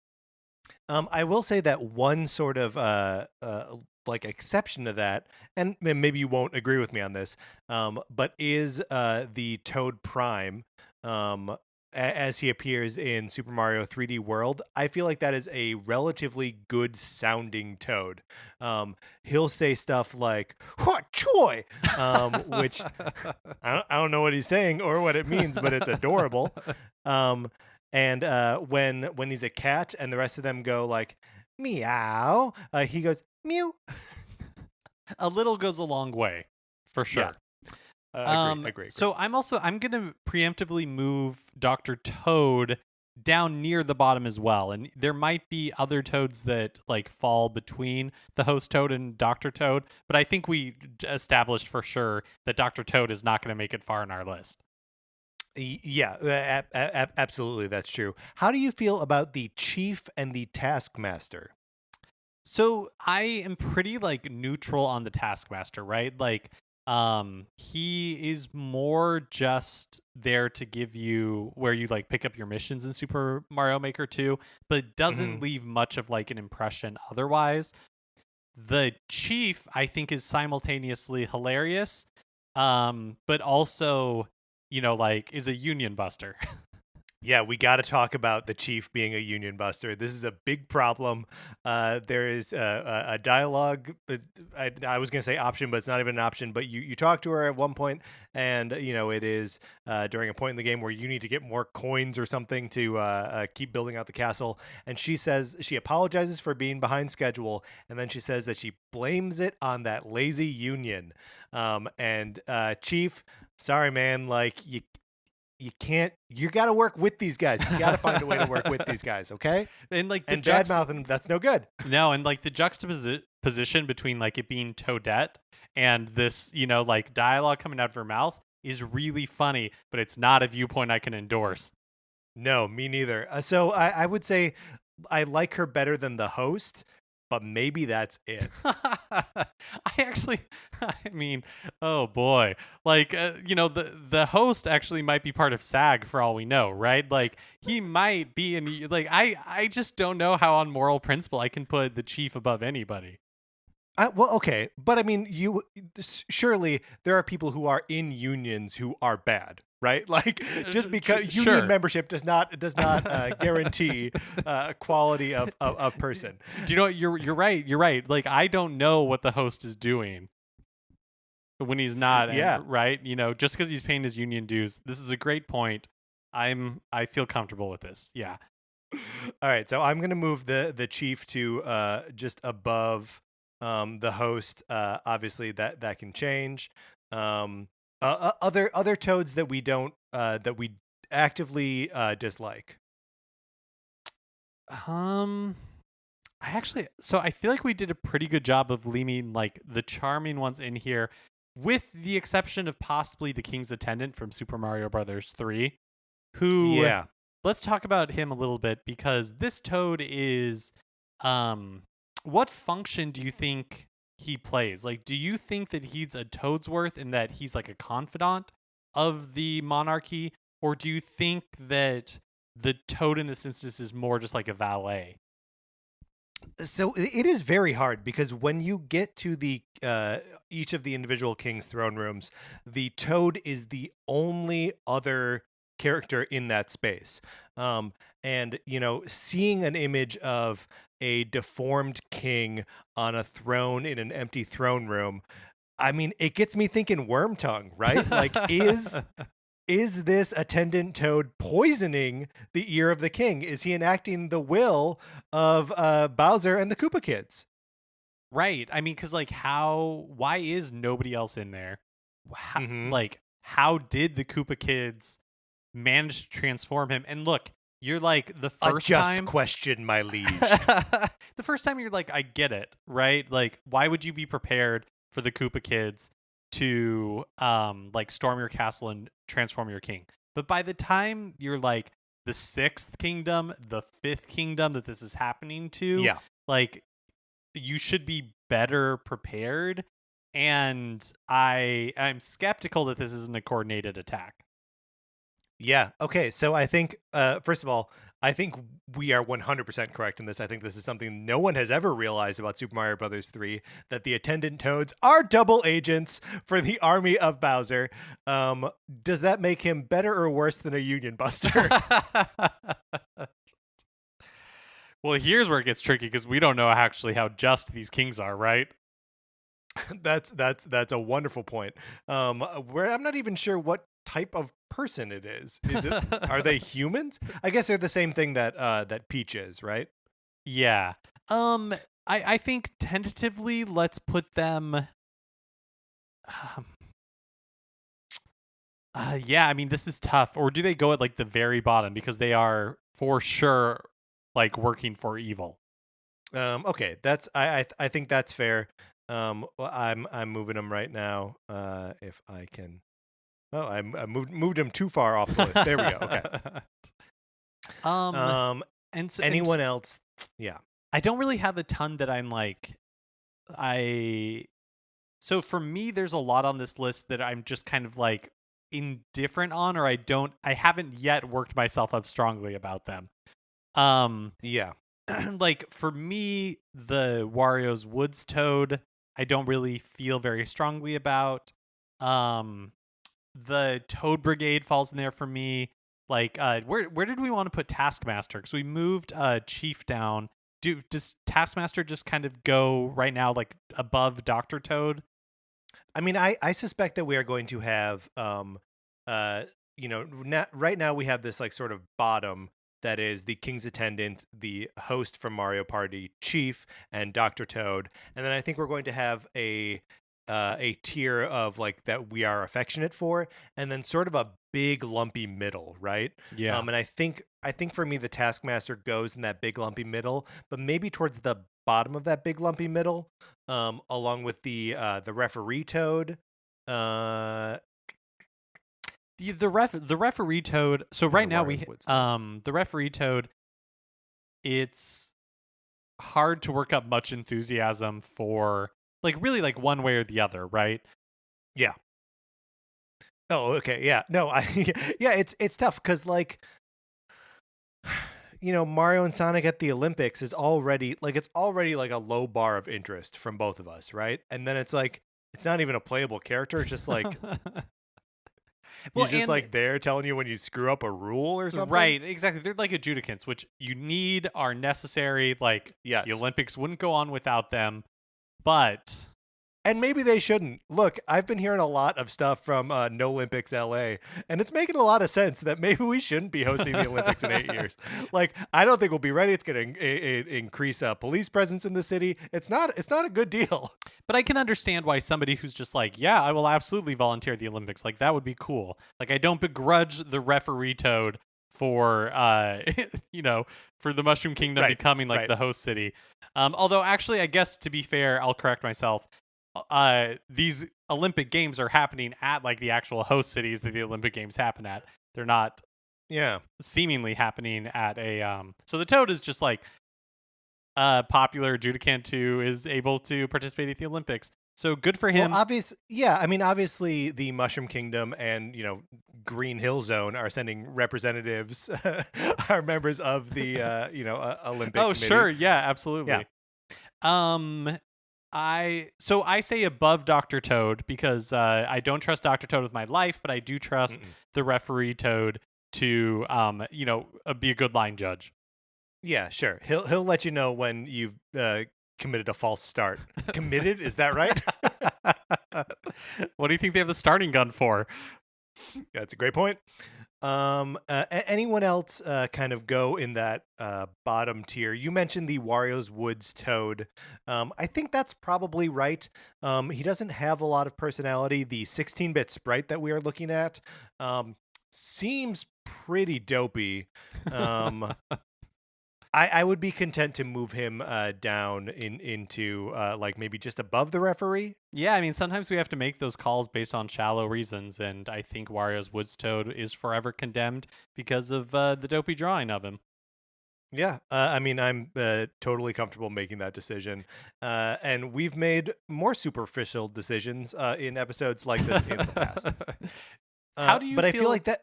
I will say that one sort of like exception to that, and maybe you won't agree with me on this, but is the Toad Prime, as he appears in Super Mario 3D World. I feel like that is a relatively good sounding Toad. He'll say stuff like "What choy," which I don't know what he's saying or what it means, but it's adorable. And when he's a cat and the rest of them go like meow, he goes mew. A little goes a long way, for sure. Agree. So I'm gonna preemptively move Dr. Toad down near the bottom as well, and there might be other toads that like fall between the host toad and Dr. Toad, but I think we established for sure that Dr. Toad is not going to make it far in our list. Yeah, absolutely, that's true. How do you feel about the chief and the taskmaster? So I am pretty like neutral on the Taskmaster, right? Like he is more just there to give you where you like pick up your missions in Super Mario Maker 2, but doesn't Mhm. leave much of like an impression otherwise. The chief I think is simultaneously hilarious, but also like is a union buster. Yeah, we got to talk about the chief being a union buster. This is a big problem. There is a dialogue. I was going to say option, but it's not even an option. But you talk to her at one point, and it is during a point in the game where you need to get more coins or something to keep building out the castle. And she says she apologizes for being behind schedule, and then she says that she blames it on that lazy union. And Chief, sorry man, like you can't, you got to work with these guys. You got to find a way to work with these guys. Okay. And like and bad mouthing, that's no good. No, and like the juxtaposition between like it being Toadette and this, like dialogue coming out of her mouth is really funny, but it's not a viewpoint I can endorse. No, me neither. So I would say I like her better than the host, but maybe that's it. I mean, oh boy. Like, the host actually might be part of SAG for all we know, right? Like, he might be in, like, I just don't know how on moral principle I can put the chief above anybody. Well, okay, but I mean, surely there are people who are in unions who are bad, right? Like, just because union membership does not guarantee quality of person. Do you know what? You're right. You're right. Like, I don't know what the host is doing when he's not. Yeah. Right. Just because he's paying his union dues. This is a great point. I feel comfortable with this. Yeah. All right. So I'm gonna move the chief to just above the host. Obviously that can change. Other toads that we don't that we actively dislike. I feel like we did a pretty good job of leaving like the charming ones in here, with the exception of possibly the King's Attendant from Super Mario Brothers 3, who, yeah, let's talk about him a little bit, because this toad is what function do you think he plays? Like, do you think that he's a Toadsworth in that he's like a confidant of the monarchy, or do you think that the toad in this instance is more just like a valet? So it is very hard, because when you get to the each of the individual king's throne rooms, the toad is the only other character in that space. And seeing an image of a deformed king on a throne in an empty throne room, I mean, it gets me thinking worm tongue, right? Like, is this attendant toad poisoning the ear of the king? Is he enacting the will of Bowser and the Koopa Kids? Right. I mean, because like, why is nobody else in there? Mhm. Like, how did the Koopa Kids manage to transform him? And look, you're like the first A just time question, my liege. the first time you're like, I get it, right? Like, why would you be prepared for the Koopa Kids to like storm your castle and transform your king? But by the time you're like the 6th kingdom, the 5th kingdom that this is happening to, Yeah. like, you should be better prepared. And I'm skeptical that this isn't a coordinated attack. Yeah. Okay. So I think, first of all, I think we are 100% correct in this. I think this is something no one has ever realized about Super Mario Brothers 3, that the attendant toads are double agents for the army of Bowser. Does that make him better or worse than a Union Buster? Well, here's where it gets tricky, because we don't know actually how just these kings are, right? That's a wonderful point. Where I'm not even sure what type of person it is. Are they humans? I guess they're the same thing that Peach is, right? Yeah. I think tentatively let's put them yeah, I mean, this is tough. Or do they go at like the very bottom, because they are for sure like working for evil? Okay, that's I think that's fair. Well, I'm moving them right now. If I can. Oh, I moved him too far off the list. There we go. Okay. And so anyone else? Yeah. I don't really have a ton that I'm like so for me there's a lot on this list that I'm just kind of like indifferent on, or I haven't yet worked myself up strongly about them. Yeah. Like, for me, the Wario's Woods Toad, I don't really feel very strongly about. the Toad Brigade falls in there for me. Like, where did we want to put Taskmaster? Because we moved Chief down. Does Taskmaster just kind of go right now, like above Doctor Toad? I mean, I suspect that we are going to have, right now we have this like sort of bottom that is the King's Attendant, the host from Mario Party, Chief, and Dr. Toad, and then I think we're going to have a tier of like that we are affectionate for, and then sort of a big lumpy middle, right? Yeah. And I think for me the Taskmaster goes in that big lumpy middle, but maybe towards the bottom of that big lumpy middle, along with the referee Toad. The referee Toad. So right now Warriors Woods Toad. the referee Toad. It's hard to work up much enthusiasm for, like, really, like, one way or the other, right? Yeah. Oh, okay. Yeah. No, yeah, it's tough because like Mario and Sonic at the Olympics is already like a low bar of interest from both of us, right? And then it's like it's not even a playable character, it's just like Well, he's just and like there telling you when you screw up a rule or something. right, exactly. They're like adjudicants, which you need, are necessary. Like, Yes. the Olympics wouldn't go on without them, but And maybe they shouldn't. Look, I've been hearing a lot of stuff from No Olympics LA, and it's making a lot of sense that maybe we shouldn't be hosting the Olympics in 8 years. Like, I don't think we'll be ready. It's going to increase police presence in the city. It's not a good deal. But I can understand why somebody who's just like, yeah, I will absolutely volunteer at the Olympics. Like, that would be cool. Like, I don't begrudge the referee Toad for, for the Mushroom Kingdom Right, becoming like right. the host city. Although, actually, I guess to be fair, I'll correct myself. These Olympic Games are happening at like the actual host cities that the Olympic Games happen at. They're not Yeah. seemingly happening at a. So the Toad is just like popular adjudicant who is able to participate at the Olympics. So good for him. Well, obviously the Mushroom Kingdom and Green Hill Zone are sending representatives, are members of the Olympic. Oh, committee. sure, yeah, absolutely. Yeah. I say above Dr. Toad because I don't trust Dr. Toad with my life, but I do trust the referee Toad to be a good line judge. Yeah, sure. He'll let you know when you've committed a false start. Committed? Is that right? What do you think they have the starting gun for? That's a great point. Anyone else kind of go in that bottom tier? You mentioned the Wario's Woods Toad. I think that's probably right. He doesn't have a lot of personality. The 16-bit sprite that we are looking at seems pretty dopey. I would be content to move him down into like maybe just above the referee. Yeah, I mean, sometimes we have to make those calls based on shallow reasons, and I think Wario's Woods Toad is forever condemned because of the dopey drawing of him. Yeah, I mean, I'm totally comfortable making that decision, and we've made more superficial decisions in episodes like this in the past. How do you? But feel... I feel like that.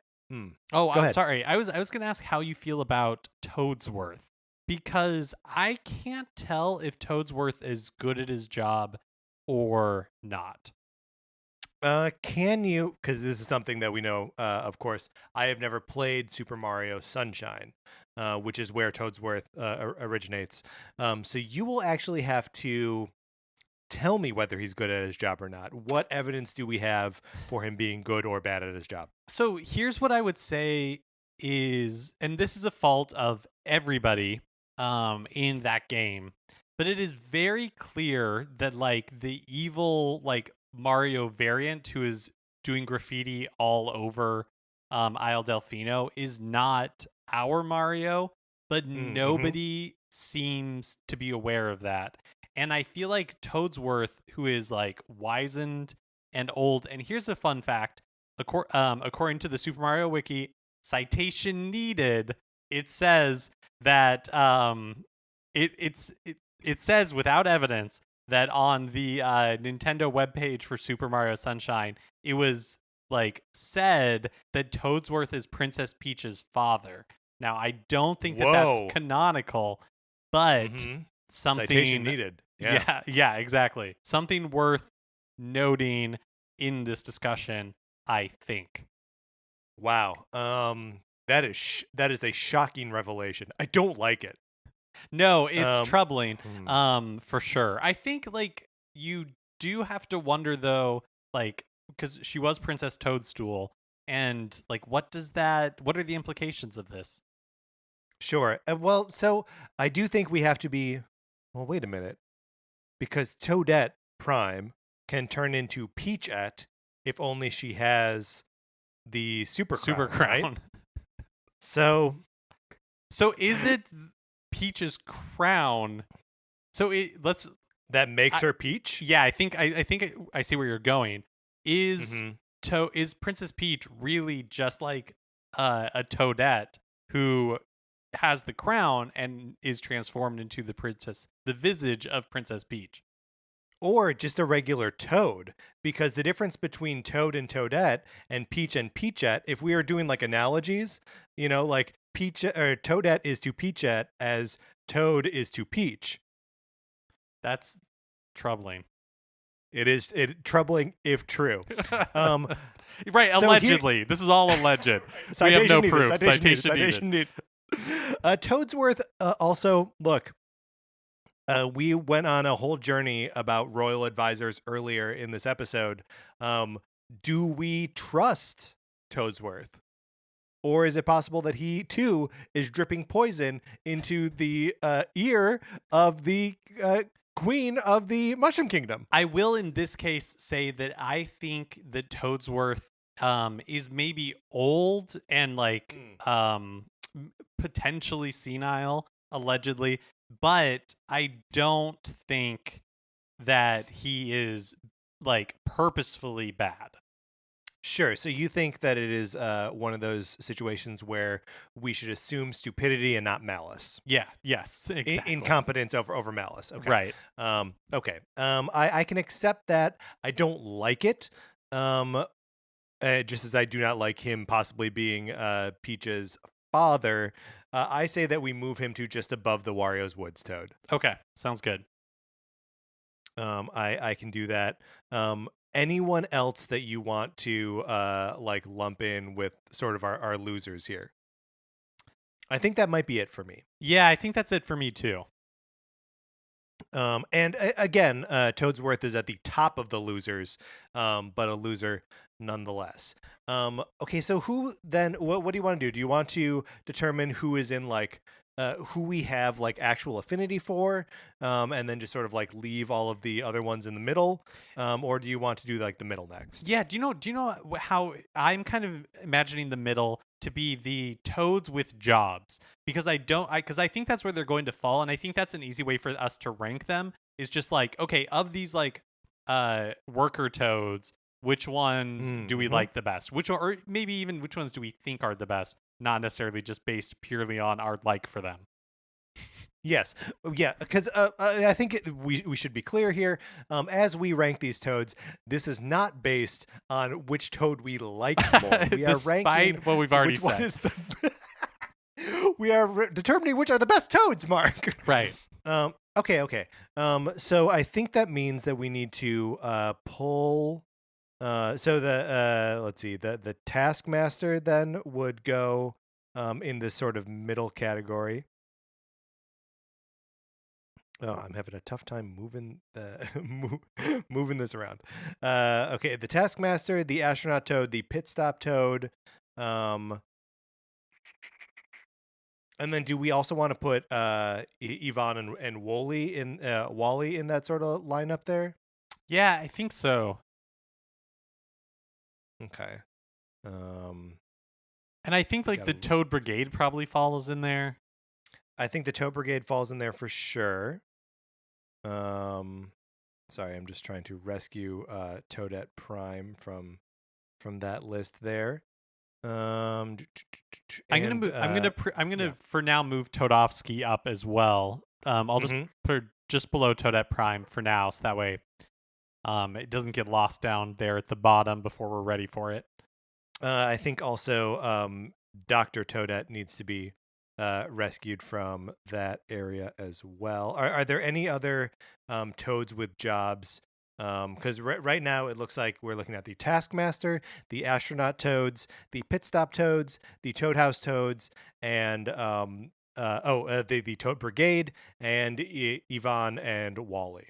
Oh, I'm ahead. sorry. I was going to ask how you feel about Toadsworth, because I can't tell if Toadsworth is good at his job or not. Can you? Because this is something that we know. Of course, I have never played Super Mario Sunshine, which is where Toadsworth originates. So you will actually have to tell me whether he's good at his job or not. What evidence do we have for him being good or bad at his job? So here's what I would say is, and this is a fault of everybody in that game, but it is very clear that like the evil like Mario variant who is doing graffiti all over Isle Delfino is not our Mario, but nobody seems to be aware of that. And I feel like Toadsworth, who is like wizened and old, and here's the fun fact: according to the Super Mario Wiki, citation needed, it says that it says without evidence that on the Nintendo webpage for Super Mario Sunshine, it was like said that Toadsworth is Princess Peach's father. Now, I don't think that that's canonical, but something citation needed. Yeah, exactly. Something worth noting in this discussion. I think. Wow. That is a shocking revelation. I don't like it. No, it's Um, troubling, hmm. for sure. I think, like, you do have to wonder, though, like, because she was Princess Toadstool, and, like, what are the implications of this? Sure. Well, so I do think we have to be. Well, wait a minute, because Toadette Prime can turn into Peachette if only she has the Super Super Crown, right? Crown. So So is it Peach's crown? So let's that makes I, her Peach. yeah, I see where you're going. Is Hmm. is Princess Peach really just like a Toadette who has the crown and is transformed into the visage of Princess Peach? Or just a regular Toad, because the difference between Toad and Toadette and Peachette, if we are doing like analogies, like Peach or Toadette is to Peachette as Toad is to Peach. That's troubling. It is troubling if true. Um, Right, so here, allegedly. This is all alleged. We have citation no needed. proof. Citation needed. Citation needed. Citation needed. Toadsworth also look. We went on a whole journey about royal advisors earlier in this episode. Do we trust Toadsworth? Or is it possible that he too is dripping poison into the ear of the queen of the Mushroom Kingdom? I will, in this case, say that I think that Toadsworth is maybe old and like potentially senile, allegedly, but I don't think that he is like purposefully bad. Sure. So you think that it is one of those situations where we should assume stupidity and not malice, Yeah. Yes. Exactly. incompetence over malice. Okay. Right. Okay. I can accept that. I don't like it. Just as I do not like him possibly being Peach's father. I say that we move him to just above the Wario's Woods Toad. Okay. Sounds good. I can do that. Anyone else that you want to like lump in with sort of our losers here? I think that might be it for me. Yeah, I think that's it for me too. And again, Toadsworth is at the top of the losers, but a loser nonetheless. Okay, so who then? What do you want to do? Do you want to determine who is in like who we have like actual affinity for, and then just sort of like leave all of the other ones in the middle, or do you want to do like the middle next? Yeah, do you know how I'm kind of imagining the middle to be the Toads with jobs, because I think that's where they're going to fall, and I think that's an easy way for us to rank them is just like, okay, of these like worker Toads, which ones do we Mm-hmm. like the best? Or maybe even which ones do we think are the best, not necessarily just based purely on our like for them. Yes, yeah, because I think we should be clear here. As we rank these toads, this is not based on which toad we like more. We are Despite ranking what we've already which one said. is the. We are determining which are the best toads, Mark. Right. Okay. So I think that means that we need to pull. So the let's see, the Taskmaster then would go in this sort of middle category. Oh, I'm having a tough time moving moving this around. Okay, the Taskmaster, the Astronaut Toad, the Pit Stop Toad, and then do we also want to put Yvonne and Wally in that sort of lineup there? Yeah, I think so. Okay. And I think like Gotta the Toad Brigade probably falls in there. I think the Toad Brigade falls in there for sure. Sorry, I'm just trying to rescue Toadette Prime from that list there. I'm gonna And, move. I'm gonna yeah. for now move Todovsky up as well. I'll just Mhm. put her just below Toadette Prime for now, so that way, it doesn't get lost down there at the bottom before we're ready for it. I think also Dr. Toadette needs to be rescued from that area as well. Are there any other toads with jobs Because right now it looks like we're looking at the Taskmaster, the Astronaut Toads, the Pit Stop Toads, the Toad House Toads, and the Toad Brigade, and Yvonne and Wally.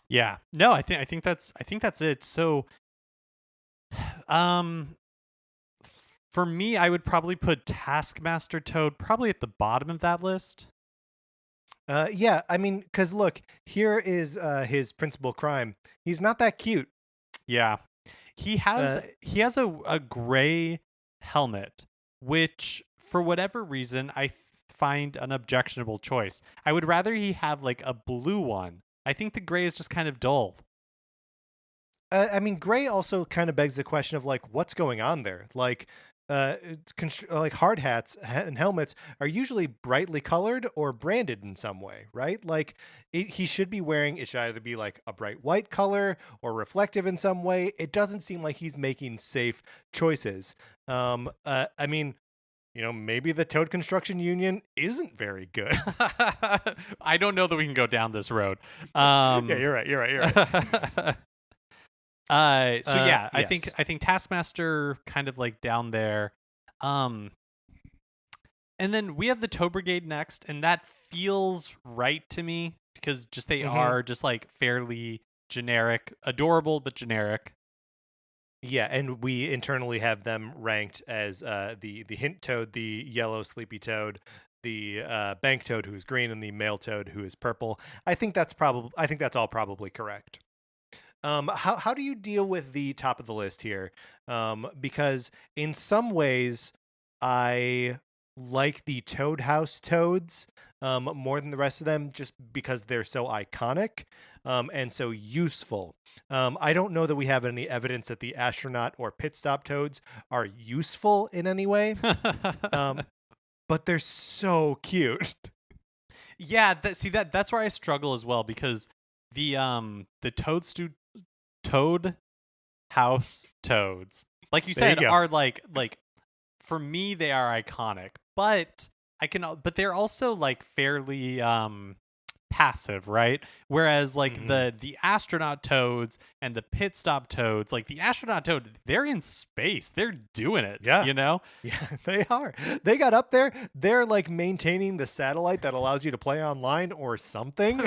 Yeah. No, I think that's it. So, um, for me, I would probably put Taskmaster Toad probably at the bottom of that list. Yeah, I mean, because look, here is his principal crime. He's not that cute. Yeah. He has Uh, he has a gray helmet, which for whatever reason I find an objectionable choice. I would rather he have like a blue one. I think the gray is just kind of dull. I mean, gray also kind of begs the question of like, what's going on there? Like, like hard hats and helmets are usually brightly colored or branded in some way, right? Like, he should be wearing it should either be like a bright white color or reflective in some way. It doesn't seem like he's making safe choices. I mean, maybe the Toad Construction Union isn't very good. I don't know that we can go down this road. Yeah, you're right. You're right. You're right. So yeah, I think Yes. I think Taskmaster kind of like down there. Um and then we have the Tow Brigade next, and that feels right to me because just they Hmm. are just like fairly generic, adorable but generic. Yeah, and we internally have them ranked as the hint toad, the yellow sleepy toad, the bank toad who's green, and the male toad who is purple. I think that's all probably correct. How do you deal with the top of the list here? Because in some ways, I like the Toad House Toads more than the rest of them, just because they're so iconic and so useful. I don't know that we have any evidence that the astronaut or pit stop toads are useful in any way, um, but they're so cute. Yeah, that's where I struggle as well because the Toad House Toads, like you There you said, go. are like for me they are iconic, but but they're also like fairly passive, right? Whereas like Hmm. the astronaut toads and the pit stop toads, like the astronaut toad, they're in space. They're doing it, Yeah. you know? Yeah, they are. They got up there. They're like maintaining the satellite that allows you to play online or something.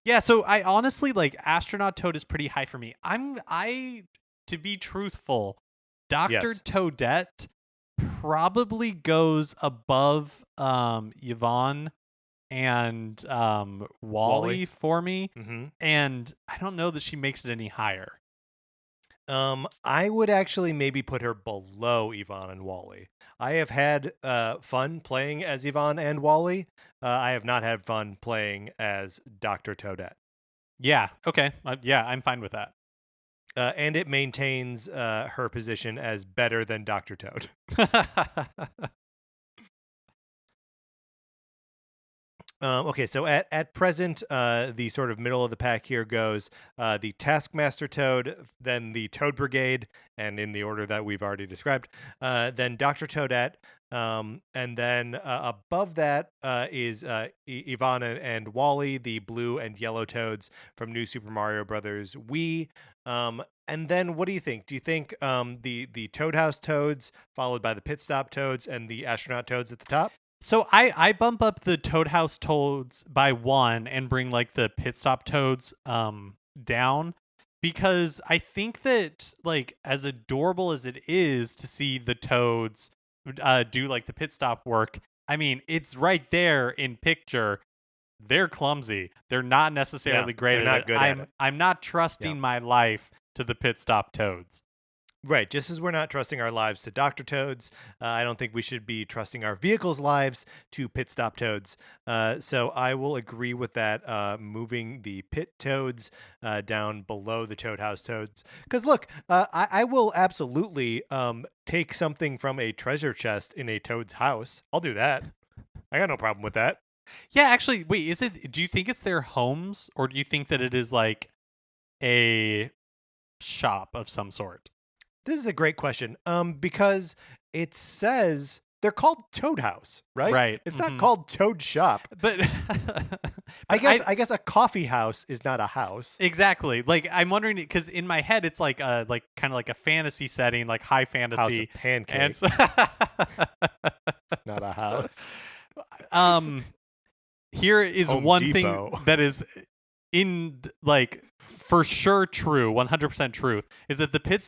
Yeah, so I honestly like astronaut toad is pretty high for me. I to be truthful, Dr. Yes. Toadette probably goes above Yvonne and Wally. Wally for me, Hmm. and I don't know that she makes it any higher. I would actually maybe put her below Yvonne and Wally. I have had fun playing as Yvonne and Wally. I have not had fun playing as Dr. Toadette. Yeah, okay. Yeah, I'm fine with that. And it maintains her position as better than Dr. Toad. Okay, so at present, the sort of middle of the pack here goes the Taskmaster Toad, then the Toad Brigade, and in the order that we've already described, then Dr. Toadette, and then above that is Yvonne and Wally, the blue and yellow toads from New Super Mario Brothers Wii. And then what do you think? Do you think the Toad House Toads, followed by the Pit Stop Toads and the Astronaut Toads at the top? So I bump up the Toad House Toads by one and bring like the Pit Stop Toads down because I think that like as adorable as it is to see the Toads do like the pit stop work, I mean it's right there in picture. They're clumsy. They're not Yeah, necessarily great they're at it. not good at it. I'm not Yeah. trusting my life to the Pit Stop Toads. Right. Just as we're not trusting our lives to Dr. Toads, I don't think we should be trusting our vehicles' lives to Pit Stop Toads. So I will agree with that, moving the Pit Toads down below the Toad House Toads. Because look, I will absolutely take something from a treasure chest in a Toad's house. I'll do that. I got no problem with that. Yeah, actually, wait, do you think it's their homes or do you think that it is like a shop of some sort? This is a great question. Because it says they're called Toad House, right? Right. It's not called Toad Shop. But, I but guess a coffee house is not a house. exactly. Like I'm wondering because in my head it's like a like kind of like a fantasy setting, like high House of fantasy, and pancakes, so not a house. um here is Home one thing Depot. that is in like for sure true 100% truth is that the pit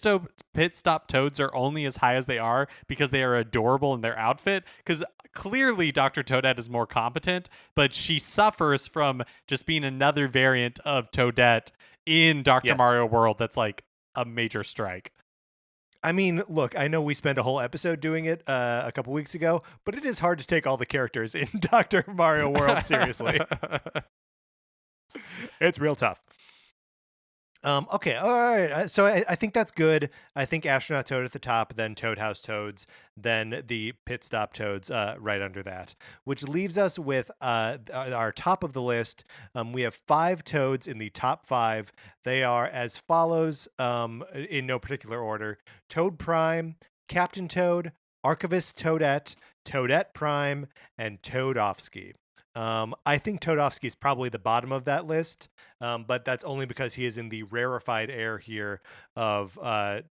stop toads are only as high as they are because they are adorable in their outfit, because clearly Dr. Toadette is more competent, but she suffers from just being another variant of Toadette in Dr. Yes. Mario World. That's like a major strike. I mean, look, I know we spent a whole episode doing it a couple weeks ago, but it is hard to take all the characters in Dr. Mario World seriously. It's real tough. Okay, all right. So I think that's good. I think Astronaut Toad at the top, then Toad House Toads, then the Pit Stop Toads right under that, which leaves us with our top of the list. We have 5 Toads in the top 5. They are as follows, in no particular order: Toad Prime, Captain Toad, Archivist Toadette, Toadette Prime, and Toadofsky. I think Toadofsky is probably the bottom of that list, but that's only because he is in the rarefied air here of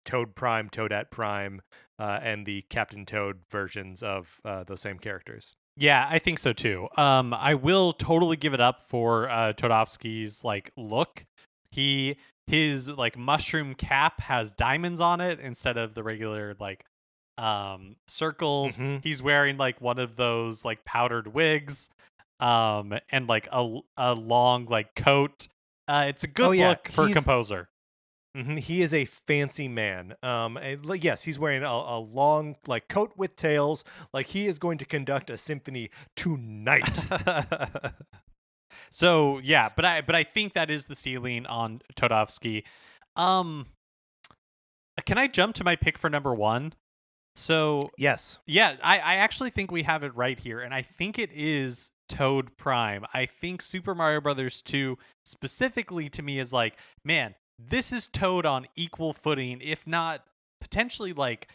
Toad Prime, Toadette Prime, and the Captain Toad versions of those same characters. Yeah, I think so too. I will totally give it up for Todofsky's like look. His like mushroom cap has diamonds on it instead of the regular like circles. Mhm. He's wearing like one of those like powdered wigs, and like a long like coat. It's a good Oh, yeah, look for a composer. He is a fancy man. Yes, he's wearing a long like coat with tails. Like he is going to conduct a symphony tonight. So yeah, but I think that is the ceiling on Todofsky. Um, can I jump to my pick for number 1? So Yes. yeah, I actually think we have it right here, and I think it is Toad Prime. I think Super Mario Brothers 2 specifically to me is like, man, this is Toad on equal footing, if not potentially like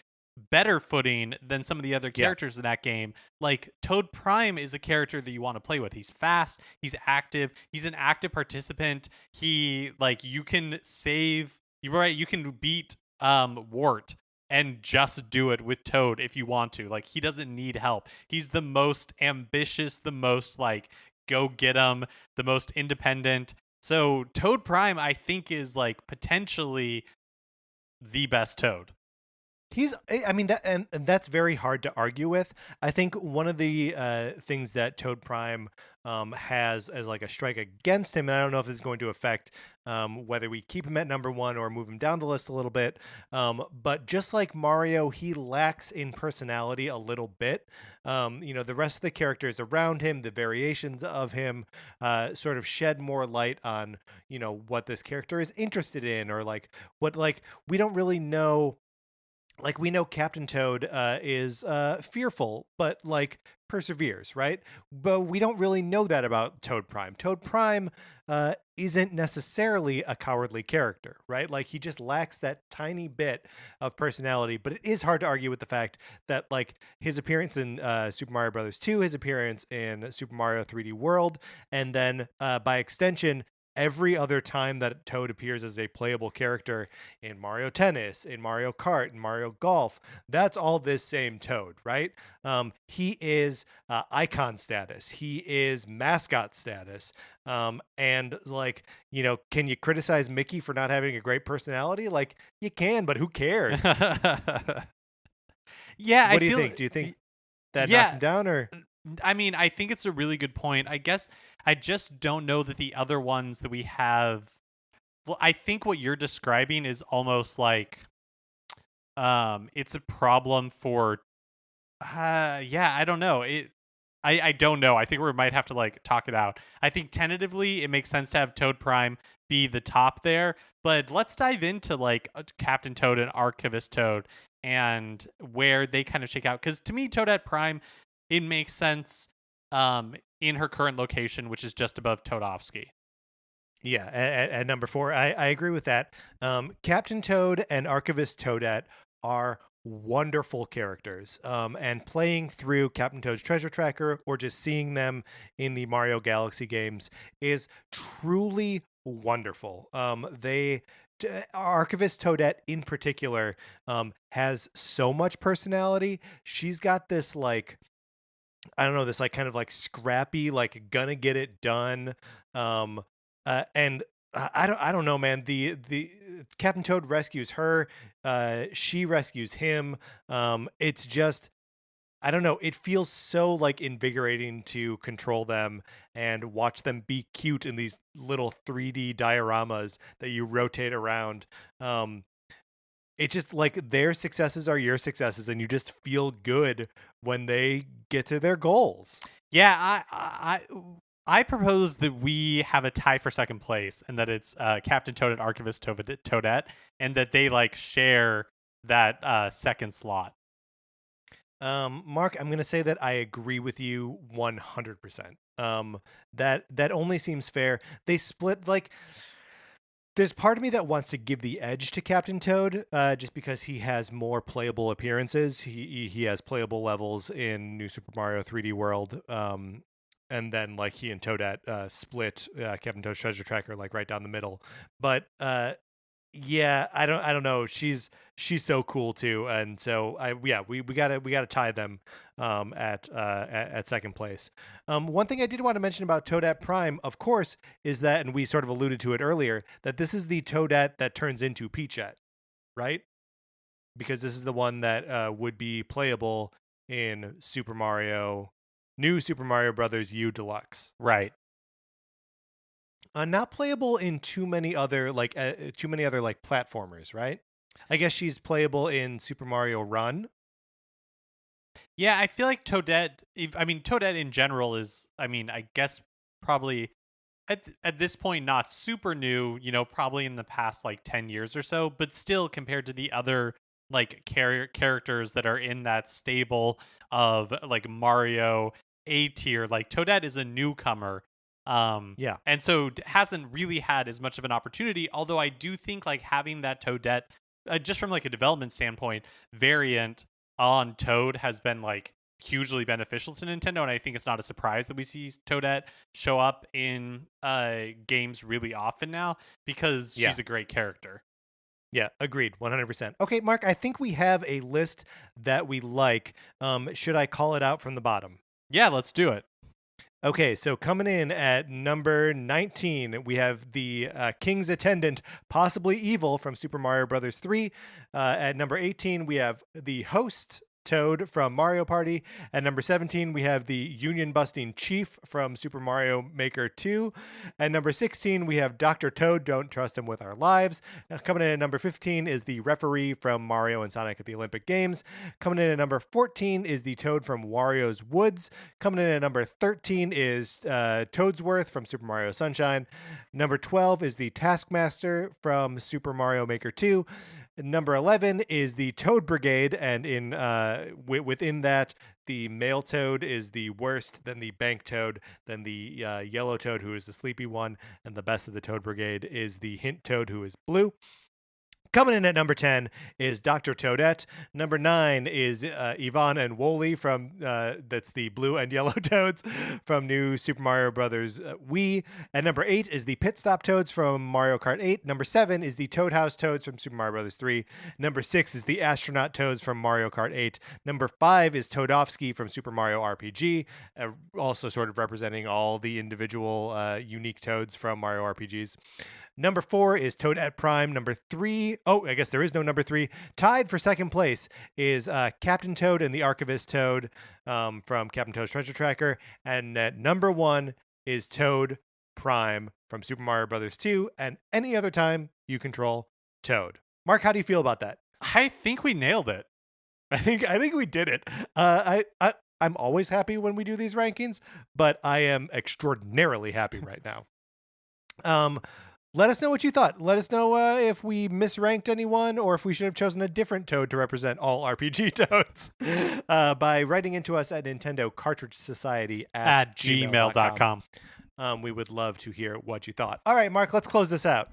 better footing than some of the other characters in that game. Like Toad Prime is a character that you want to play with. He's fast, he's active, he's an active participant. He like you can save you can beat Wart and just do it with Toad if you want to. Like he doesn't need help. He's the most ambitious, the most like go get him, the most independent. So Toad Prime I think is like potentially the best Toad. I mean that, and that's very hard to argue with. I think one of the things that Toad Prime has as like a strike against him, and I don't know if this is going to affect whether we keep him at number 1 or move him down the list a little bit. But just like Mario, he lacks in personality a little bit. The rest of the characters around him, the variations of him, sort of shed more light on what this character is interested in, or like what like we don't really know. Like we know Captain Toad is fearful, but like perseveres, right? But we don't really know that about Toad Prime. Toad Prime isn't necessarily a cowardly character, right? Like he just lacks that tiny bit of personality. But it is hard to argue with the fact that like his appearance in Super Mario Brothers 2, his appearance in Super Mario 3D World, and then by extension every other time that Toad appears as a playable character in Mario Tennis, in Mario Kart, in Mario Golf, that's all this same Toad, right? He is icon status. He is mascot status. And like, can you criticize Mickey for not having a great personality? Like you can, but who cares? Yeah, What do you think? Do you think that knocks him down, or? I mean, I think it's a really good point. I guess I just don't know that the other ones that we have. Well, I think what you're describing is almost like it's a problem for yeah, I don't know. I don't know. I think we might have to like talk it out. I think tentatively it makes sense to have Toad Prime be the top there, but let's dive into like Captain Toad and Archivist Toad and where they kind of shake out, cuz to me Toadette Prime, it makes sense in her current location, which is just above Todofsky. Yeah, at number 4, I agree with that. Captain Toad and Archivist Toadette are wonderful characters. And playing through Captain Toad's Treasure Tracker or just seeing them in the Mario Galaxy games is truly wonderful. Archivist Toadette in particular has so much personality. She's got this like, I don't know, this like kind of like scrappy, like gonna get it done. And I don't know, man. The Captain Toad rescues her. She rescues him. It's just, I don't know. It feels so like invigorating to control them and watch them be cute in these little 3D dioramas that you rotate around. It just like their successes are your successes, and you just feel good when they get to their goals. Yeah, I propose that we have a tie for second place, and that it's Captain Toad and Archivist Toadette, and that they like share that second slot. Mark, I'm gonna say that I agree with you 100%. That only seems fair. They split like. There's part of me that wants to give the edge to Captain Toad, just because he has more playable appearances. He has playable levels in New Super Mario 3D World, and then like he and Toadette split Captain Toad's Treasure Tracker like right down the middle. But yeah, I don't know. She's so cool too, and so we gotta tie them at second place. One thing I did want to mention about Toadette Prime, of course, is that, and we sort of alluded to it earlier, that this is the Toadette that turns into Peachette, right? Because this is the one that would be playable in New Super Mario Brothers U Deluxe. Right. Not playable in too many other like platformers, right? I guess she's playable in Super Mario Run. Yeah, I feel like Toadette. Toadette in general is. I guess probably at this point not super new. Probably in the past like 10 years or so, but still compared to the other like characters that are in that stable of like Mario A tier, like Toadette is a newcomer. Yeah. And so hasn't really had as much of an opportunity. Although I do think like having that Toadette, just from like a development standpoint, variant on Toad has been like hugely beneficial to Nintendo, and I think it's not a surprise that we see Toadette show up in games really often now because she's a great character. Yeah, agreed, 100%. Okay, Mark, I think we have a list that we like. Should I call it out from the bottom? Yeah, let's do it. Okay, so coming in at number 19, we have the King's Attendant, possibly evil from Super Mario Brothers 3. At number 18, we have the host Toad from Mario Party. At number 17, we have the Union Busting Chief from Super Mario Maker 2. At number 16, we have Dr. Toad, Don't Trust Him with Our Lives. Coming in at number 15 is the referee from Mario and Sonic at the Olympic Games. Coming in at number 14 is the Toad from Wario's Woods. Coming in at number 13 is Toadsworth from Super Mario Sunshine. Number 12 is the Taskmaster from Super Mario Maker 2. Number 11 is the Toad Brigade, and within that, the male Toad is the worst, then the Bank Toad, then the Yellow Toad, who is the sleepy one, and the best of the Toad Brigade is the Hint Toad, who is blue. Coming in at number 10 is Dr. Toadette. Number 9 is Yvonne and Wooly from that's the blue and yellow Toads from New Super Mario Brothers Wii. At number 8 is the Pit Stop Toads from Mario Kart 8. Number 7 is the Toad House Toads from Super Mario Brothers 3. Number 6 is the Astronaut Toads from Mario Kart 8. Number 5 is Toadofsky from Super Mario RPG, also sort of representing all the individual unique Toads from Mario RPGs. Number 4 is Toadette Prime. Number 3, I guess there is no number 3. Tied for second place is Captain Toad and the Archivist Toad from Captain Toad's Treasure Tracker. And at number 1 is Toad Prime from Super Mario Brothers 2. And any other time you control Toad. Mark, how do you feel about that? I think we nailed it. I think we did it. I'm always happy when we do these rankings, but I am extraordinarily happy right now. Let us know what you thought. Let us know if we misranked anyone or if we should have chosen a different Toad to represent all RPG Toads by writing into us at Nintendo Cartridge Society at gmail.com. We would love to hear what you thought. All right, Mark, let's close this out.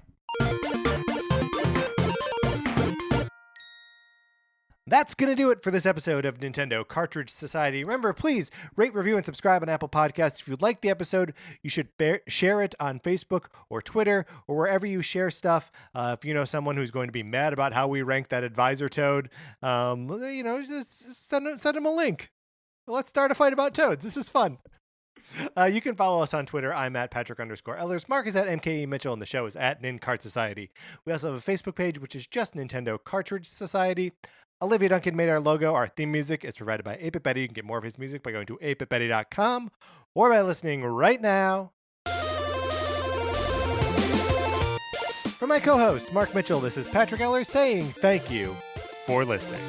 That's going to do it for this episode of Nintendo Cartridge Society. Remember, please rate, review, and subscribe on Apple Podcasts. If you like the episode, you should share it on Facebook or Twitter or wherever you share stuff. If you know someone who's going to be mad about how we rank that advisor toad, just send them a link. Let's start a fight about toads. This is fun. You can follow us on Twitter. I'm at Patrick_Ellers. Mark is at MKE Mitchell, and the show is at NinCart Society. We also have a Facebook page, which is just Nintendo Cartridge Society. Olivia Duncan made our logo. Our theme music is provided by 8-Bit Betty. You can get more of his music by going to 8bitbetty.com or by listening right now. For my co-host, Mark Mitchell, this is Patrick Ellers saying thank you for listening.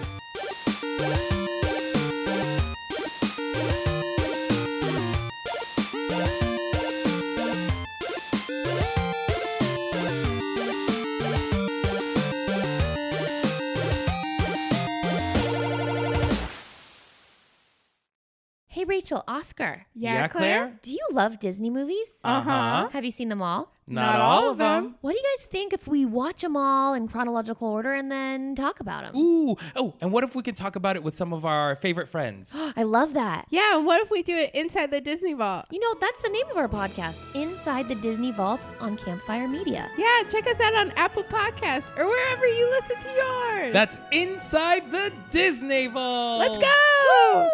Hey, Rachel, Oscar. Yeah, Claire? Do you love Disney movies? Uh-huh. Have you seen them all? Not all of them. What do you guys think if we watch them all in chronological order and then talk about them? Ooh. Oh, and what if we can talk about it with some of our favorite friends? I love that. Yeah, and what if we do it inside the Disney Vault? You know, that's the name of our podcast, Inside the Disney Vault on Campfire Media. Yeah, check us out on Apple Podcasts or wherever you listen to yours. That's Inside the Disney Vault. Let's go! Woo!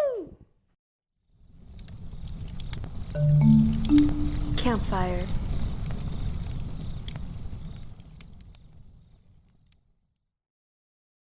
Campfire.